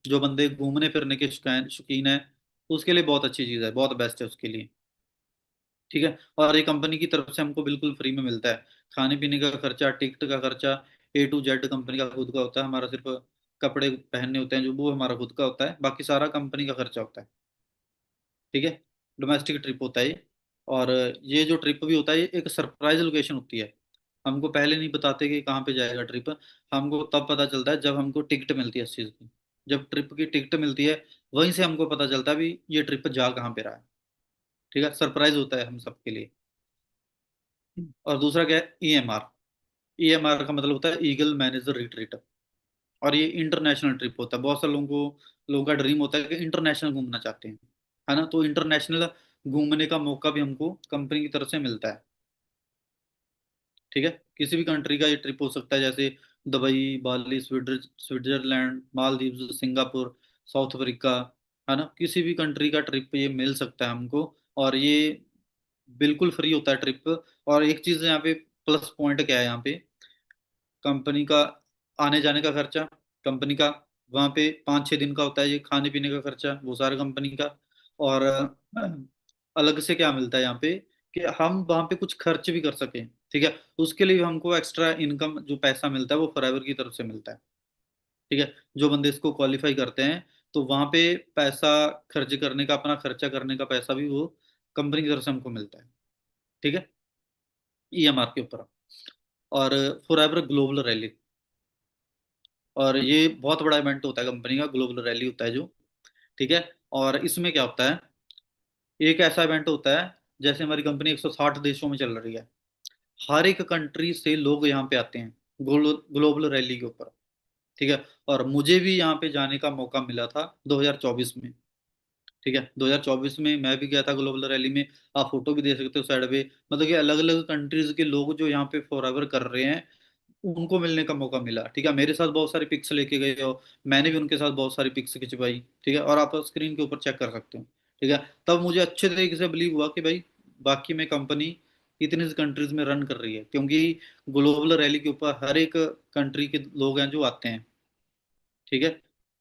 जो बंदे घूमने फिरने के शौकीन शौकीन है, उसके लिए बहुत अच्छी चीज़ है, बहुत बेस्ट है उसके लिए। ठीक है, और ये कंपनी की तरफ से हमको बिल्कुल फ्री में मिलता है। खाने पीने का खर्चा, टिकट का खर्चा, A to Z कंपनी का खुद का होता है, हमारा सिर्फ कपड़े पहनने होते हैं जो, वो हमारा खुद का होता है, बाकी सारा कंपनी का खर्चा होता है। ठीक है, डोमेस्टिक ट्रिप होता है ये। और ये जो ट्रिप भी होता है, ये एक सरप्राइज लोकेशन होती है, हमको पहले नहीं बताते कि कहाँ पे जाएगा ट्रिप। हमको तब पता चलता है जब हमको टिकट मिलती है इस चीज़ की। जब ट्रिप की टिकट मिलती है, वहीं से हमको पता चलता है भी ये ट्रिप जा कहाँ पे रहा है। ठीक है, सरप्राइज होता है हम सबके लिए। और दूसरा क्या है, EMR। EMR का मतलब होता है ईगल मैनेजर रिट्रीट। और ये इंटरनेशनल ट्रिप होता है। बहुत सारे लोगों का ड्रीम होता है कि इंटरनेशनल घूमना चाहते हैं, है ना। तो इंटरनेशनल घूमने का मौका भी हमको कंपनी की तरफ से मिलता है। ठीक है, किसी भी कंट्री का ये ट्रिप हो सकता है, जैसे Dubai, Bali, Switzerland, Maldives, Singapore, South Africa, है ना। किसी भी कंट्री का ट्रिप ये मिल सकता है हमको। और ये बिल्कुल फ्री होता है ट्रिप। और एक चीज यहाँ पे प्लस पॉइंट क्या है यहाँ पे, कंपनी का आने जाने का खर्चा, कंपनी का वहाँ पे 5-6 दिन का होता है ये खाने पीने का खर्चा, वो सारा कंपनी का। और अलग से क्या मिलता है यहाँ पे कि हम वहाँ पे कुछ खर्च भी कर सकें। ठीक है, उसके लिए हमको एक्स्ट्रा इनकम जो पैसा मिलता है वो फॉरएवर की तरफ से मिलता है। ठीक है, जो बंदे इसको क्वालिफाई करते हैं तो वहाँ पे पैसा खर्च करने का, अपना खर्चा करने का पैसा भी वो कंपनी की तरफ से हमको मिलता है। ठीक है, EMR के ऊपर। और फॉरएवर ग्लोबल रैली, और ये बहुत बड़ा इवेंट होता है कंपनी का, ग्लोबल रैली होता है जो। ठीक है, और इसमें क्या होता है, एक ऐसा इवेंट होता है जैसे हमारी कंपनी 160 देशों में चल रही है, हर एक कंट्री से लोग यहाँ पे आते हैं ग्लोबल रैली के ऊपर। ठीक है, और मुझे भी यहाँ पे जाने का मौका मिला था 2024 में। ठीक है, 2024 में मैं भी गया था ग्लोबल रैली में। आप फोटो भी दे सकते हो साइड पे, मतलब कि अलग अलग कंट्रीज के लोग जो यहाँ पे फॉरएवर कर रहे हैं उनको मिलने का मौका मिला। ठीक है, मेरे साथ बहुत सारी पिक्स लेके गए हो, मैंने भी उनके साथ बहुत सारी पिक्स खिंचवाई। ठीक है, और आप स्क्रीन के ऊपर चेक कर सकते हो। ठीक है, तब मुझे अच्छे तरीके से बिलीव हुआ कि भाई बाकी में कंपनी इतनी कंट्रीज में रन कर रही है, क्योंकि ग्लोबल रैली के ऊपर हर एक कंट्री के लोग हैं जो आते हैं। ठीक है,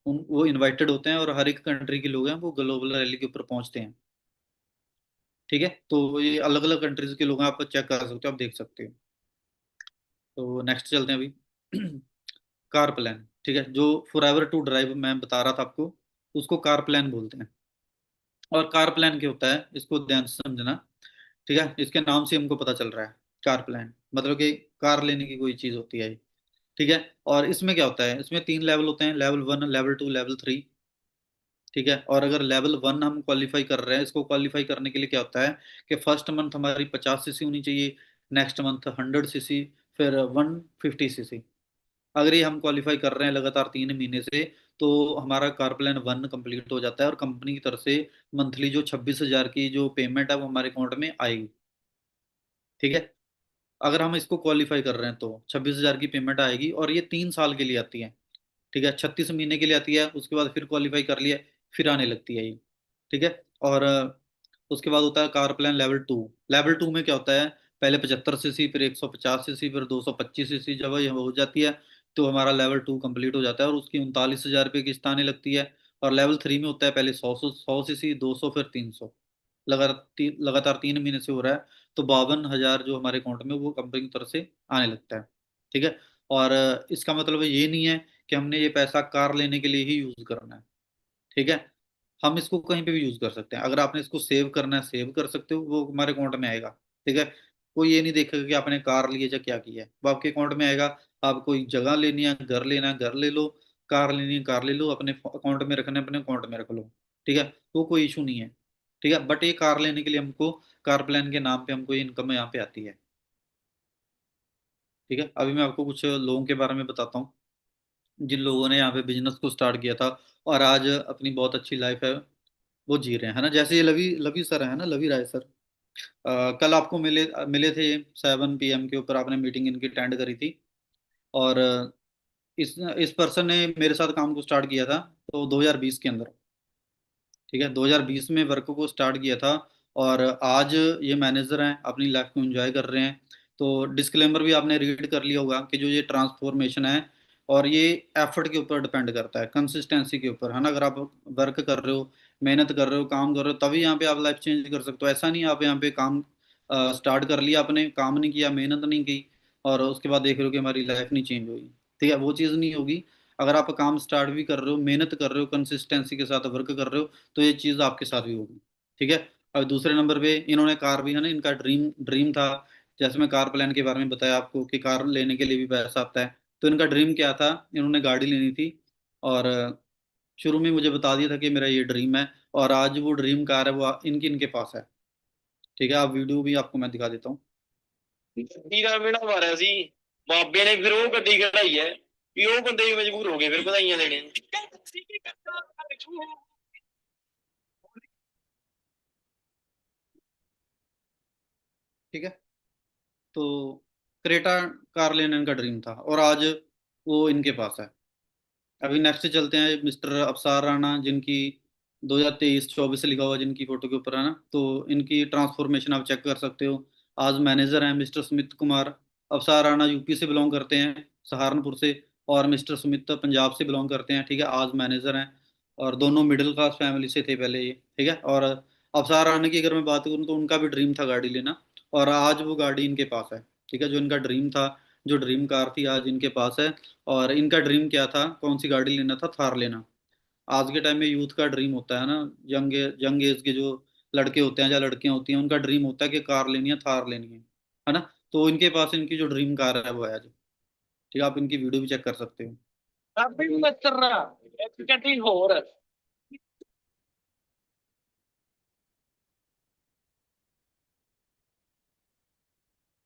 वो इनवाइटेड होते हैं, और हर एक कंट्री के लोग हैं वो ग्लोबल रैली के ऊपर पहुंचते हैं। ठीक है, तो ये अलग अलग कंट्रीज के लोग हैं, आप चेक कर सकते हो, आप देख सकते हो। तो नेक्स्ट चलते हैं अभी। Car plan. ठीक है, जो फॉरएवर टू ड्राइव मैं बता रहा था आपको, उसको कार प्लान बोलते हैं। और कार प्लान क्या होता है इसको ध्यान से समझना। ठीक है, इसके नाम से हमको पता चल रहा है, कार प्लान मतलब कि कार लेने की कोई चीज होती है। ठीक है, और इसमें क्या होता है, इसमें 3 लेवल होते हैं, लेवल 1, लेवल 2, लेवल 3। ठीक है, और अगर लेवल 1 हम क्वालिफाई कर रहे हैं, इसको क्वालिफाई करने के लिए क्या होता है कि फर्स्ट मंथ हमारी 50 सीसी होनी चाहिए, नेक्स्ट मंथ 100 सीसी, फिर 150 सीसी। अगर ये हम क्वालिफाई कर रहे हैं लगातार 3 महीने से, तो हमारा कार प्लान 1 कंप्लीट हो जाता है, और कंपनी की तरफ से मंथली जो 26,000 की जो पेमेंट है वो हमारे अकाउंट में आएगी। ठीक है, अगर हम इसको क्वालिफाई कर रहे हैं तो 26,000 की पेमेंट आएगी, और ये 3 साल के लिए आती है। ठीक है, 36 महीने के लिए आती है, उसके बाद फिर क्वालिफाई कर लिया, फिर आने लगती है ये। ठीक है, और उसके बाद होता है कार प्लान लेवल 2। लेवल 2 में क्या होता है, पहले 75 सीसी, फिर 150 सीसी, फिर 225 सीसी, जब ये हो जाती है तो हमारा लेवल 2 कंप्लीट हो जाता है, और उसकी 39,000 रुपये किस्त आने लगती है। और लेवल 3 में होता है पहले 100 सीसी, 200, फिर 300। लगातार 3 महीने से हो रहा है, तो 52,000 जो हमारे अकाउंट में वो कंपनी की तरफ से आने लगता है। ठीक है, और इसका मतलब ये नहीं है कि हमने ये पैसा कार लेने के लिए ही यूज करना है। ठीक है, हम इसको कहीं पे भी यूज कर सकते हैं। अगर आपने इसको सेव करना है, सेव कर सकते हो, वो हमारे अकाउंट में आएगा। ठीक है, कोई ये नहीं देखेगा कि आपने कार ली है या क्या किया है, वो आपके अकाउंट में आएगा। आप कोई जगह लेनी है, घर लेना है, घर ले लो, कार लेनी है, कार ले लो, अपने अकाउंट में रखना है, अपने अकाउंट में रख लो। ठीक है, तो कोई इशू नहीं है। ठीक है, बट ये कार लेने के लिए हमको कार प्लान के नाम पे हमको ये इनकम यहाँ पे आती है। ठीक है, अभी मैं आपको कुछ लोगों के बारे में बताता हूँ जिन लोगों ने यहाँ पे बिजनेस को स्टार्ट किया था और आज अपनी बहुत अच्छी लाइफ है वो जी रहे हैं, है ना। जैसे ये लवी लवी सर है ना, लवी राय सर। कल आपको मिले मिले थे 7 PM के ऊपर, आपने मीटिंग इनकी अटेंड करी थी। और इस पर्सन ने मेरे साथ काम को स्टार्ट किया था तो 2020 के अंदर। ठीक है, 2020 में वर्क को स्टार्ट किया था, और आज ये मैनेजर हैं, अपनी लाइफ को एंजॉय कर रहे हैं। तो डिस्क्लेमर भी आपने रीड कर लिया होगा कि जो ये ट्रांसफॉर्मेशन है, और ये एफर्ट के ऊपर डिपेंड करता है, कंसिस्टेंसी के ऊपर, है ना। अगर आप वर्क कर रहे हो, मेहनत कर रहे हो, काम कर रहे हो, तभी यहाँ पे आप लाइफ चेंज कर सकते हो। ऐसा नहीं आप यहाँ पे काम स्टार्ट कर लिया, आपने काम नहीं किया, मेहनत नहीं की, और उसके बाद देख रहे हो कि हमारी लाइफ नहीं चेंज हुई। ठीक है, वो चीज़ नहीं होगी। अगर आप काम स्टार्ट भी कर रहे हो, मेहनत कर रहे हो, कंसिस्टेंसी के साथ वर्क कर रहे हो, तो ये चीज़ आपके साथ भी होगी। ठीक है, और दूसरे नंबर पे इन्होंने कार भी, है ना, इनका ड्रीम ड्रीम था। जैसे मैं कार प्लान के बारे में बताया आपको कि कार लेने के लिए भी पैसा आता है, तो इनका ड्रीम क्या था, इन्होंने गाड़ी लेनी थी। और शुरू में मुझे बता दिया था कि मेरा ये ड्रीम है, और आज वो ड्रीम कार है, वो इनकी इनके पास है। ठीक है, आप वीडियो भी आपको मैं दिखा देता हूँ। ਤੀਰਾ ਮਹੀਨਾ ਮਾਰਿਆ ਸੀ। ਬਾਬੇ ਨੇ ਫਿਰ ਉਹ ਗੱਡੀ ਕਢਾਈ ਹੈ ਵੀ ਉਹ ਬੰਦੇ ਵੀ ਮਜਬੂਰ ਹੋ ਗਏ ਫਿਰ ਵਧਾਈਆਂ ਦੇਣੇ ਨੂੰ। ठीक है। तो क्रेटा कार लेने का ड्रीम था और आज वो इनके पास है। अभी नेक्स्ट चलते हैं मिस्टर अफसार राणा, जिनकी 2023-24 लिखा हुआ जिनकी फोटो के ऊपर है ना, तो इनकी ट्रांसफॉर्मेशन आप चेक कर सकते हो। आज मैनेजर हैं मिस्टर सुमित कुमार। अफसार राणा यूपी से बिलोंग करते हैं, सहारनपुर से। और मिस्टर सुमित पंजाब से बिलोंग करते हैं, ठीक है। आज मैनेजर हैं और दोनों मिडिल क्लास फैमिली से थे पहले ये, ठीक है। और अफसार राणा की अगर मैं बात करूँ तो उनका भी ड्रीम था गाड़ी लेना, और आज वो गाड़ी इनके पास है, ठीक है। जो इनका ड्रीम था, जो ड्रीम कार थी, आज इनके पास है। और इनका ड्रीम क्या था, कौन सी गाड़ी लेना था, थार लेना। आज के टाइम में यूथ का ड्रीम होता है ना, यंग यंग एज के जो लड़के होते हैं या लड़कियां होती हैं, उनका ड्रीम होता है कि कार लेनी है, थार लेनी है ना। तो इनके पास इनकी जो ड्रीम कार है वो है आज, ठीक है। आप इनकी वीडियो भी चेक कर सकते हो। ਅਭੀ ਮਿੱਤਰ ਇੱਕ ਗੱਡੀ ਹੋਰ।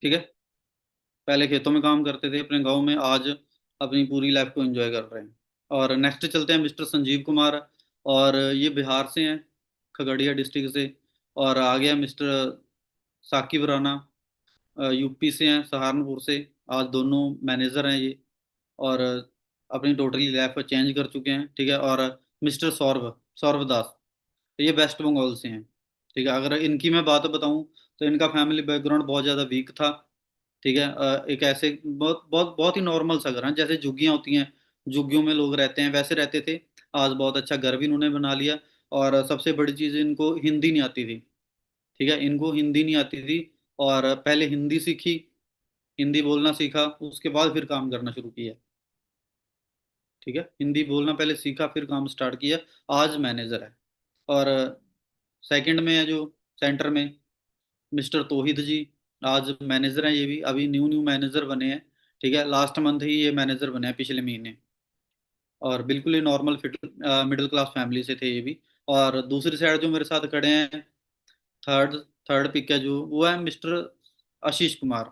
ठीक है। पहले खेतों में काम करते थे अपने गांव में, आज अपनी पूरी लाइफ को एंजॉय कर रहे हैं। और नेक्स्ट चलते हैं मिस्टर संजीव कुमार। और ये बिहार से हैं, खगड़िया डिस्ट्रिक्ट से। और आ गया मिस्टर साकिब राना, यूपी से हैं, सहारनपुर से। आज दोनों मैनेजर हैं ये। और अपनी टोटली लाइफ चेंज कर चुके हैं, ठीक है। और मिस्टर सौरभ सौरभ दास, ये वेस्ट बंगाल से हैं, ठीक है। अगर इनकी मैं बात बताऊं तो इनका फैमिली बैकग्राउंड बहुत ज़्यादा वीक था, ठीक है। एक ऐसे बहुत बहुत बहुत ही नॉर्मल सा घर है, जैसे झुग्गियां होती हैं, झुग्गियों में लोग रहते हैं, वैसे रहते थे। आज बहुत अच्छा घर भी इन्होंने बना लिया। और सबसे बड़ी चीज़, इनको हिंदी नहीं आती थी, ठीक है। इनको हिंदी नहीं आती थी, और पहले हिंदी सीखी, हिंदी बोलना सीखा, उसके बाद फिर काम करना शुरू किया, ठीक है। हिंदी बोलना पहले सीखा, फिर काम स्टार्ट किया। आज मैनेजर है। और सेकंड में है जो सेंटर में, मिस्टर तोहिद जी। आज मैनेजर हैं ये भी, अभी न्यू न्यू मैनेजर बने हैं, ठीक है। लास्ट मंथ ही ये मैनेजर बने हैं, पिछले महीने। और बिल्कुल ही normal fit middle class family से थे ये भी। और दूसरी साइड जो मेरे साथ खड़े हैं, थर्ड थर्ड पिक है जो, वो है मिस्टर आशीष कुमार,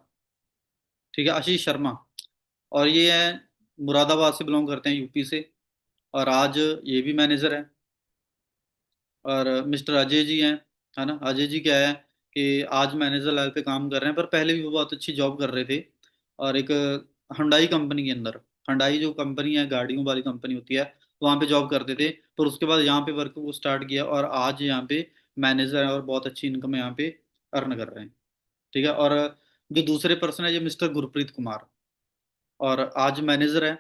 ठीक है, आशीष शर्मा। और ये है, मुरादाबाद से बिलोंग करते हैं, यूपी से। और आज ये भी मैनेजर है। और मिस्टर अजय जी हैं, है ना। अजय जी क्या है कि आज मैनेजर लेवल पे काम कर रहे हैं, पर पहले भी वो बहुत अच्छी जॉब कर रहे थे। और एक हुंडई कंपनी के अंदर, हुंडई जो कंपनी है, गाड़ियों वाली कंपनी होती है, वहाँ पे जॉब करते थे। पर उसके बाद यहाँ पे वर्क को स्टार्ट किया, और आज यहाँ पे मैनेजर है, और बहुत अच्छी इनकम यहाँ पे अर्न कर रहे हैं, ठीक है। और जो दूसरे पर्सन है, ये मिस्टर गुरप्रीत कुमार, और आज मैनेजर है।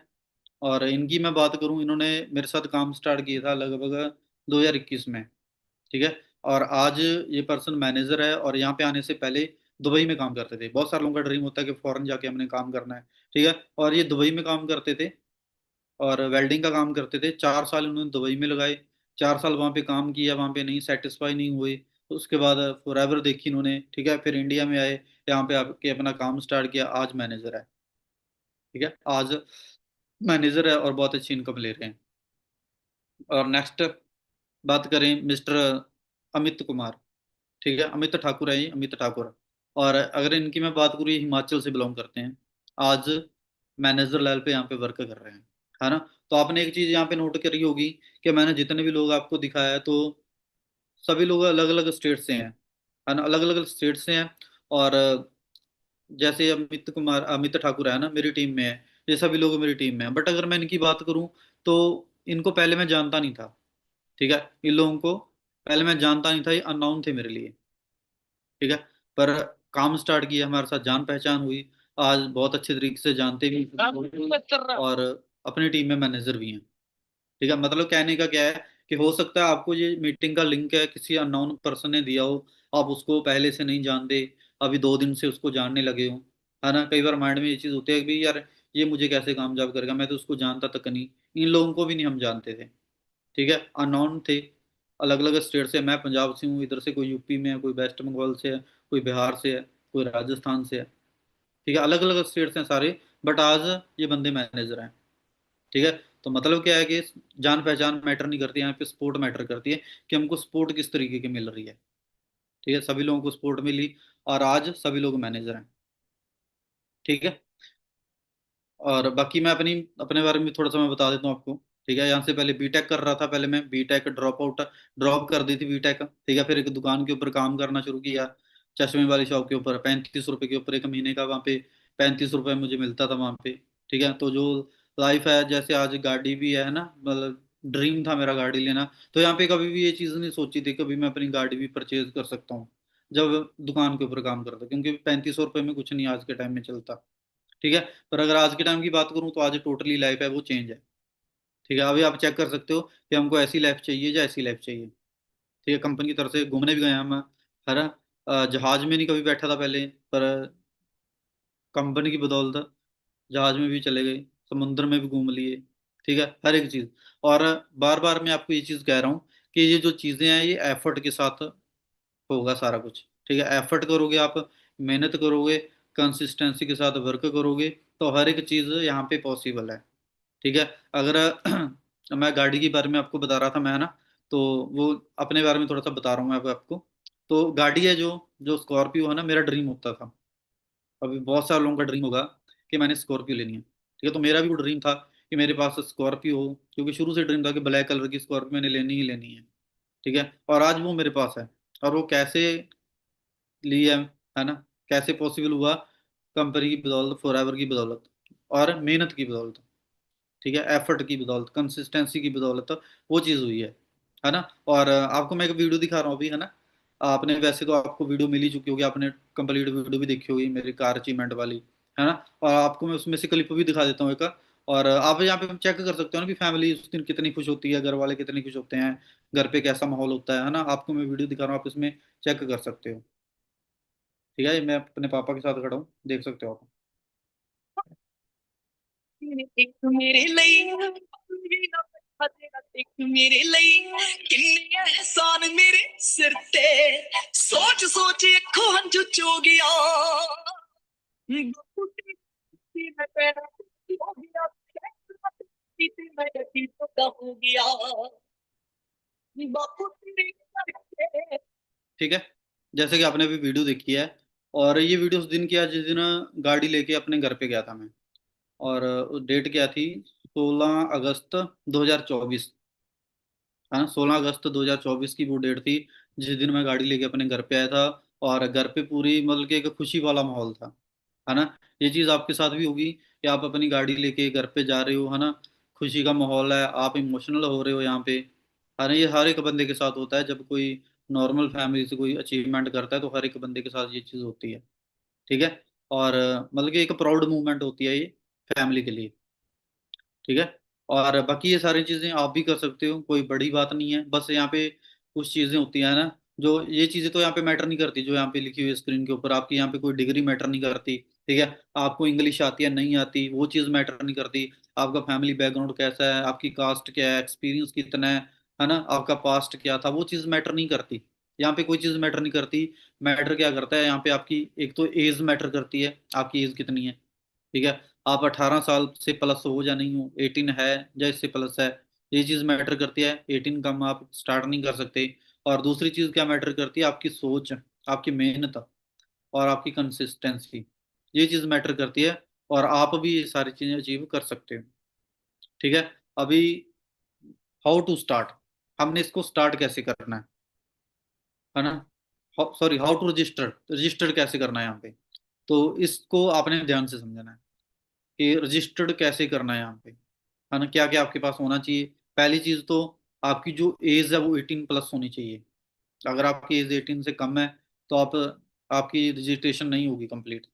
और इनकी मैं बात करूं, इन्होंने मेरे साथ काम स्टार्ट किया था लगभग 2021 में, ठीक है। और आज ये पर्सन मैनेजर है, और यहाँ पे आने से पहले दुबई में काम करते थे। बहुत सारे लोगों का ड्रीम होता है कि फॉरेन जाके हमने काम करना है, ठीक है। और ये दुबई में काम करते थे, और वेल्डिंग का काम करते थे। 4 साल उन्होंने दुबई में लगाए, 4 साल वहाँ पे काम किया, वहाँ पे नहीं सेटिस्फाई नहीं हुए, तो उसके बाद फॉरएवर देखी इन्होंने, ठीक है। फिर इंडिया में आए, यहाँ पे आके अपना काम स्टार्ट किया, आज मैनेजर है, ठीक है। आज मैनेजर है और बहुत अच्छी इनकम ले रहे हैं। और नेक्स्ट बात करें मिस्टर अमित कुमार, ठीक है। अमित ठाकुर है ये, अमित ठाकुर। और अगर इनकी मैं बात करूँ, ये हिमाचल से बिलोंग करते हैं। आज मैनेजर लेवल पे यहाँ पे वर्क कर रहे हैं, है ना। तो आपने एक चीज यहाँ पे नोट करी होगी कि मैंने जितने भी लोग आपको दिखाया है, तो सभी लोग अलग अलग स्टेट से हैं, है ना, अलग अलग स्टेट से हैं। और जैसे अमित ठाकुर है ना, मेरी टीम में है। ये सभी लोग मेरी टीम में है, बट अगर मैं इनकी बात करूं तो इनको पहले मैं जानता नहीं था, ठीक है। इन लोगों को पहले मैं जानता नहीं था, ये अननोन थे मेरे लिए, ठीक है। पर काम स्टार्ट किया, हमारे साथ जान पहचान हुई, आज बहुत अच्छे तरीके से जानते भी हैं, और अपनी टीम में मैनेजर भी हैं, ठीक है। मतलब कहने का क्या है कि हो सकता है आपको ये मीटिंग का लिंक है किसी अननोन पर्सन ने दिया हो, आप उसको पहले से नहीं जानते, अभी 2 दिन से उसको जानने लगे हो, है ना। कई बार माइंड में ये चीज़ होती है कि भाई यार, ये मुझे कैसे कामयाब करेगा, मैं तो उसको जानता तक नहीं। इन लोगों को भी नहीं हम जानते थे, ठीक है। अननोन थे, अलग अलग स्टेट से। मैं पंजाब से हूँ, इधर से कोई यूपी में है, कोई वेस्ट बंगाल से है, कोई बिहार से है, कोई राजस्थान से है, ठीक है। अलग अलग स्टेट से हैं सारे, बट आज ये बंदे मैनेजर हैं, ठीक है। तो मतलब क्या है कि जान पहचान मैटर नहीं करती, यहाँ पे सपोर्ट मैटर करती है, कि हमको सपोर्ट किस तरीके की मिल रही है, ठीक है। सभी लोगों को सपोर्ट मिली, और आज सभी लोग मैनेजर हैं, ठीक है। और बाकी मैं अपनी अपने बारे में थोड़ा सा मैं बता देता हूँ आपको। ठीक है, यहाँ से पहले बीटेक कर रहा था, पहले मैं बीटेक ड्रॉप कर दी थी बीटेक। ठीक है, फिर एक दुकान के ऊपर काम करना शुरू किया, चश्मे वाली शॉप के ऊपर। 35 रुपए के ऊपर एक महीने का वहाँ पे 35 रुपए मुझे मिलता था वहाँ पे। ठीक है, तो जो लाइफ है, जैसे आज गाड़ी भी है ना, मतलब ड्रीम था मेरा गाड़ी लेना। तो यहाँ पे कभी भी ये चीज़ नहीं सोची थी कभी मैं अपनी गाड़ी भी परचेज कर सकता हूँ जब दुकान के ऊपर काम करता, क्योंकि 3500 रुपये में कुछ नहीं आज के टाइम में चलता। ठीक है, पर अगर आज के टाइम की बात करूं तो आज टोटली लाइफ है वो चेंज है। ठीक है, अभी आप चेक कर सकते हो कि हमको ऐसी लाइफ चाहिए या ऐसी लाइफ चाहिए। ठीक है, कंपनी की तरफ से घूमने भी गए हम, है ना। जहाज में नहीं कभी बैठा था पहले, पर कंपनी की बदौलत जहाज में भी चले गए, समुद्र में भी घूम लिए। ठीक है, हर एक चीज। और बार बार मैं आपको ये चीज कह रहा हूँ कि ये जो चीजें हैं ये एफर्ट के साथ होगा सारा कुछ। ठीक है, एफर्ट करोगे आप, मेहनत करोगे, कंसिस्टेंसी के साथ वर्क करोगे, तो हर एक चीज यहाँ पे पॉसिबल है। ठीक है, अगर मैं गाड़ी के बारे में आपको बता रहा था मैं, है ना, तो वो अपने बारे में थोड़ा सा बता रहा हूँ मैं अब आपको। तो गाड़ी है जो जो स्कॉर्पियो है ना, मेरा ड्रीम होता था। अभी बहुत सारे लोगों का ड्रीम होगा कि मैंने स्कॉर्पियो लेनी है। ठीक है, तो मेरा भी वो ड्रीम था कि मेरे पास स्कॉर्पियो हो, क्योंकि शुरू से ड्रीम था कि ब्लैक कलर की स्कॉर्पियो मैंने लेनी ही लेनी है। ठीक है, और आज वो मेरे पास है। और वो कैसे ली है ना, कैसे पॉसिबल हुआ? कंपनी की बदौलत, फॉरएवर की बदौलत, और मेहनत की बदौलत। ठीक है, एफर्ट की बदौलत, कंसिस्टेंसी की बदौलत वो चीज़ हुई है ना। और आपको मैं एक वीडियो दिखा रहा हूँ अभी, है ना। आपने वैसे तो आपको वीडियो मिल ही चुकी होगी, आपने कंप्लीट वीडियो भी देखी होगी मेरी कार अचीवमेंट वाली, है ना। और आपको मैं उसमें से क्लिप भी दिखा देता हूँ एक। और आप यहाँ पे चेक कर सकते हो ना कि फैमिली उस दिन कितनी खुश होती है, घर वाले कितने खुश होते हैं, घर पे कैसा माहौल होता है ना। आपको मैं वीडियो दिखा रहा हूँ, आप इसमें चेक कर सकते हो। ठीक है, मैं अपने पापा के साथ खड़ा हूँ, देख सकते हो आप। एक मेरे ਲਈ ਵੀ ਨਾ ਬੈਠਾ ਤੇਰਾ ਇੱਕ ਮੇਰੇ ਲਈ ਕਿੰਨੇ ਅਹਿਸਾਨ ਮੇਰੇ ਸਿਰ ਤੇ ਸੋਚ ਸੋਚ ਅੱਖੋਂ ਹੰਝੂ ਚੋ ਗਿਆ ਬਾਪੂ ਤੇਰੀ ਮੈਂ ਪੈਣਾ ਹੋ ਗਿਆ ਤੇ ਮੈਂ ਯਕੀਨ ਪੱਕਾ ਹੋ ਗਿਆ ਬਾਪू तेरे करके ठीक है, जैसे कि आपने अभी वीडियो देखी है, और ये वीडियो उस दिन की है जिस दिन गाड़ी लेके अपने घर पे गया था मैं। और डेट क्या थी? 16 अगस्त 2024, है ना। 16 अगस्त 2024 की वो डेट थी जिस दिन मैं गाड़ी लेके अपने घर पे आया था। और घर पे पूरी मतलब कि एक खुशी वाला माहौल था, है ना। ये चीज़ आपके साथ भी होगी कि आप अपनी गाड़ी लेके घर पे जा रहे हो, है ना। खुशी का माहौल है, आप इमोशनल हो रहे हो यहाँ पे, है ना। ये हर एक बंदे के साथ होता है जब कोई नॉर्मल फैमिली से कोई अचीवमेंट करता है, तो हर एक बंदे के साथ ये चीज़ होती है। ठीक है, और मतलब कि एक प्राउड मूवमेंट होती है ये फैमिली के लिए। ठीक है, और बाकी ये सारी चीजें आप भी कर सकते हो, कोई बड़ी बात नहीं है। बस यहाँ पे कुछ चीजें होती हैं ना, जो ये चीजें तो यहाँ पे मैटर नहीं करती, जो यहाँ पे लिखी हुई है स्क्रीन के ऊपर। आपकी यहाँ पे कोई डिग्री मैटर नहीं करती। ठीक है, आपको इंग्लिश आती है नहीं आती, वो चीज मैटर नहीं करती। आपका फैमिली बैकग्राउंड कैसा है, आपकी कास्ट क्या है, एक्सपीरियंस कितना है ना, आपका पास्ट क्या था, वो चीज मैटर नहीं करती। यहाँ पे कोई चीज मैटर नहीं करती। मैटर क्या करता है यहाँ पे? आपकी एक तो एज मैटर करती है, आपकी एज कितनी है। ठीक है, आप 18 साल से प्लस हो या नहीं हो, 18 है या इससे प्लस है, ये चीज मैटर करती है। 18 कम आप स्टार्ट नहीं कर सकते। और दूसरी चीज क्या मैटर करती है? आपकी सोच, आपकी मेहनत, और आपकी कंसिस्टेंसी, ये चीज मैटर करती है। और आप भी ये सारी चीजें अचीव कर सकते हो। ठीक है, अभी हाउ टू स्टार्ट, हमने इसको स्टार्ट कैसे करना है ना। Sorry, how to register, register कैसे करना है यहाँ पे। तो इसको आपने ध्यान से समझना है कि रजिस्टर्ड कैसे करना है यहाँ पे, है ना। क्या क्या आपके पास होना चाहिए? पहली चीज तो आपकी जो एज है वो 18 प्लस होनी चाहिए। अगर आपकी एज 18 से कम है तो आपकी रजिस्ट्रेशन नहीं होगी कंप्लीट।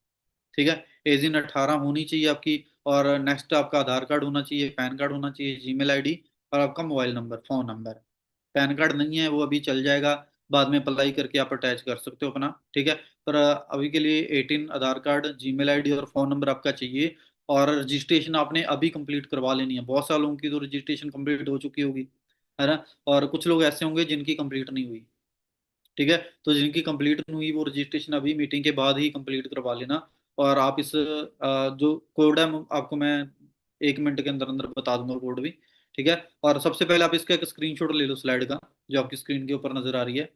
ठीक है, एज इन 18 होनी चाहिए आपकी। और नेक्स्ट आपका आधार कार्ड होना चाहिए, पैन कार्ड होना चाहिए, जीमेल आईडी, और आपका mobile number, phone number. Pan card नहीं है वो अभी चल जाएगा, बाद में अप्लाई करके आप अटैच कर सकते हो अपना। ठीक है, पर अभी के लिए 18, आधार कार्ड, जीमेल आईडी और फोन नंबर आपका चाहिए। और रजिस्ट्रेशन आपने अभी कंप्लीट करवा लेनी है। बहुत सारे लोगों की तो रजिस्ट्रेशन कंप्लीट हो चुकी होगी, है ना। और कुछ लोग ऐसे होंगे जिनकी कंप्लीट नहीं हुई। ठीक है, तो जिनकी कंप्लीट नहीं हुई वो रजिस्ट्रेशन अभी मीटिंग के बाद ही कंप्लीट करवा लेना। और आप इस जो कोड है आपको मैं 1 मिनट के अंदर अंदर बता दूंगा कोड भी। ठीक है, और सबसे पहले आप इसका एक स्क्रीनशॉट ले लो स्लाइड का, जो आपकी स्क्रीन के ऊपर नजर आ रही है।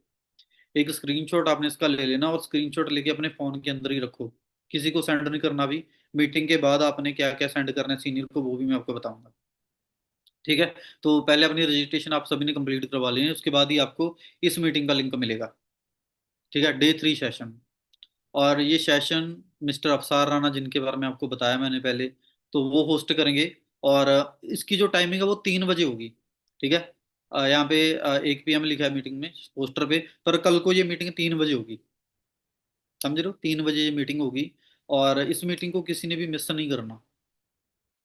एक स्क्रीनशॉट आपने इसका ले लेना, और स्क्रीनशॉट लेके अपने फोन के अंदर ही रखो, किसी को सेंड नहीं करना भी। मीटिंग के बाद आपने क्या क्या सेंड करना है सीनियर को, वो भी मैं आपको बताऊंगा। ठीक है। तो पहले अपनी रजिस्ट्रेशन आप सभी ने कंप्लीट करवा लेनी है, उसके बाद ही आपको इस मीटिंग का लिंक मिलेगा। ठीक है, डे 3 सेशन। और ये सेशन मिस्टर अफसार राणा, जिनके बारे में आपको बताया मैंने पहले, तो वो होस्ट करेंगे। और इसकी जो टाइमिंग है वो 3 बजे होगी। ठीक है। यहाँ पे 1 PM लिखा है मीटिंग में पोस्टर पे, पर कल को ये मीटिंग 3 बजे होगी। समझ रहे हो, 3 बजे ये मीटिंग होगी। और इस मीटिंग को किसी ने भी मिस नहीं करना।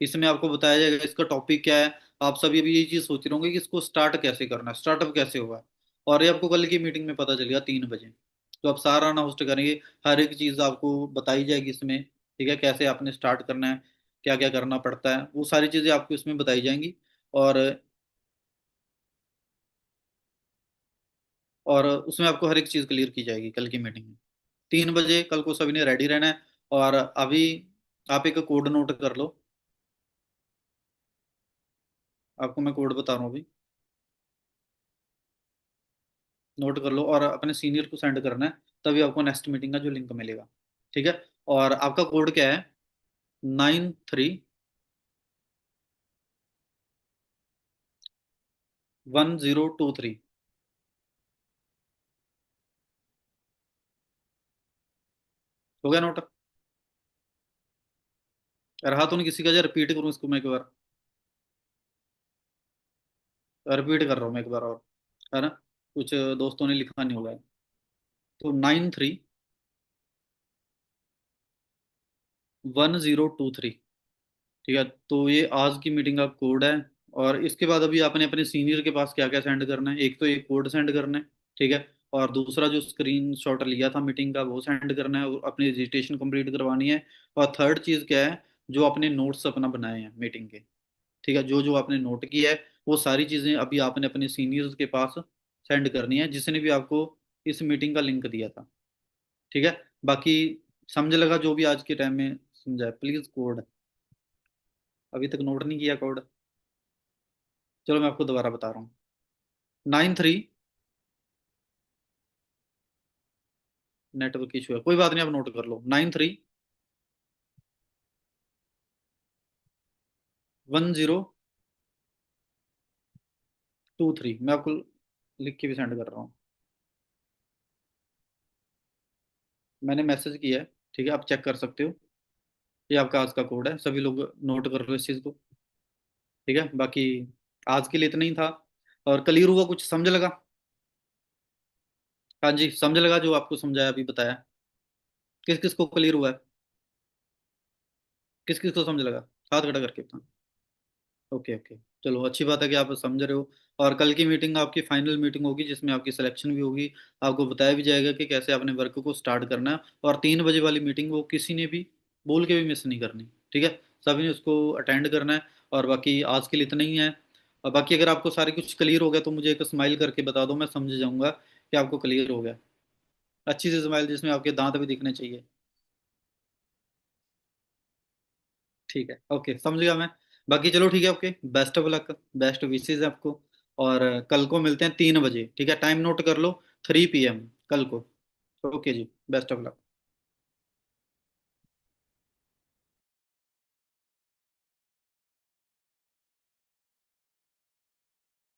इसमें आपको बताया जाएगा इसका टॉपिक क्या है। आप सभी अभी यही चीज सोच रहे होंगे कि इसको स्टार्ट कैसे करना है, स्टार्टअप कैसे होगा। और ये आपको कल की मीटिंग में पता चलेगा 3 बजे। तो आप सारा ना होस्ट करेंगे, हर एक चीज आपको बताई जाएगी इसमें। ठीक है, कैसे आपने स्टार्ट करना है, क्या क्या करना पड़ता है, वो सारी चीजें आपको इसमें बताई जाएंगी। और उसमें आपको हर एक चीज क्लियर की जाएगी कल की मीटिंग में। 3 बजे कल को सभी ने रेडी रहना है। और अभी आप एक कोड नोट कर लो। आपको मैं कोड बता रहा हूँ अभी, नोट कर लो और अपने सीनियर को सेंड करना है। तभी आपको नेक्स्ट मीटिंग का जो लिंक मिलेगा। ठीक है। और आपका कोड क्या है? 931023। हो गया नोट? रहा तो नहीं किसी का? जो रिपीट करूँ इसको मैं एक बार, रिपीट कर रहा हूँ मैं एक बार और, है ना? कुछ दोस्तों ने लिखा नहीं होगा। तो 931023। ठीक है, तो ये आज की मीटिंग का कोड है। और इसके बाद अभी आपने अपने सीनियर के पास क्या क्या सेंड करना है, एक तो ये कोड सेंड करना है। ठीक है। और दूसरा जो स्क्रीन शॉट लिया था मीटिंग का वो सेंड करना है, और अपनी रजिस्ट्रेशन कंप्लीट करवानी है। और थर्ड चीज क्या है, जो आपने नोट्स अपना बनाए हैं मीटिंग के। ठीक है, जो जो आपने नोट किया है वो सारी चीजें अभी आपने अपने सीनियर्स के पास सेंड करनी है, जिसने भी आपको इस मीटिंग का लिंक दिया था। ठीक है। बाकी समझ लगा जो भी आज के टाइम में समझा? प्लीज कोड अभी तक नोट नहीं किया कोड? चलो मैं आपको दोबारा बता रहा हूँ। 93, नेटवर्क इशू है, कोई बात नहीं, आप नोट कर लो। 931023। मैं आपको लिख के भी सेंड कर रहा हूँ, मैंने मैसेज किया है। ठीक है, आप चेक कर सकते हो। ये आपका आज का कोड है, सभी लोग नोट कर लो इस चीज़ को। ठीक है। बाकी आज के लिए इतना ही था। और क्लियर हुआ? कुछ समझ लगा? हाँ जी, समझ लगा जो आपको समझाया अभी बताया? किस किस को क्लियर हुआ है? किस किस को समझ लगा? हाथ खड़ा करके बता। Okay okay. चलो अच्छी बात है कि आप समझ रहे हो। और कल की मीटिंग आपकी फाइनल मीटिंग होगी, जिसमें आपकी सिलेक्शन भी होगी। आपको बताया भी जाएगा कि कैसे आपने वर्क को स्टार्ट करना है। और 3 बजे वाली मीटिंग वो किसी ने भी बोल के भी मिस नहीं करनी। ठीक है, सभी ने उसको अटेंड करना है। और बाकी आज के लिए इतना ही है। और बाकी अगर आपको सारी कुछ क्लियर हो गया तो मुझे एक स्माइल करके बता दो, मैं समझ जाऊंगा कि आपको क्लियर हो गया। अच्छी सी स्माइल जिसमें आपके दांत भी दिखने चाहिए। ठीक है, ओके, समझ गया मैं। बाकी चलो ठीक है, okay, best of luck, best wishes आपको। और कल को मिलते हैं 3 बजे। ठीक है, टाइम नोट कर लो, 3 PM कल को। ओके जी, बेस्ट ऑफ लक।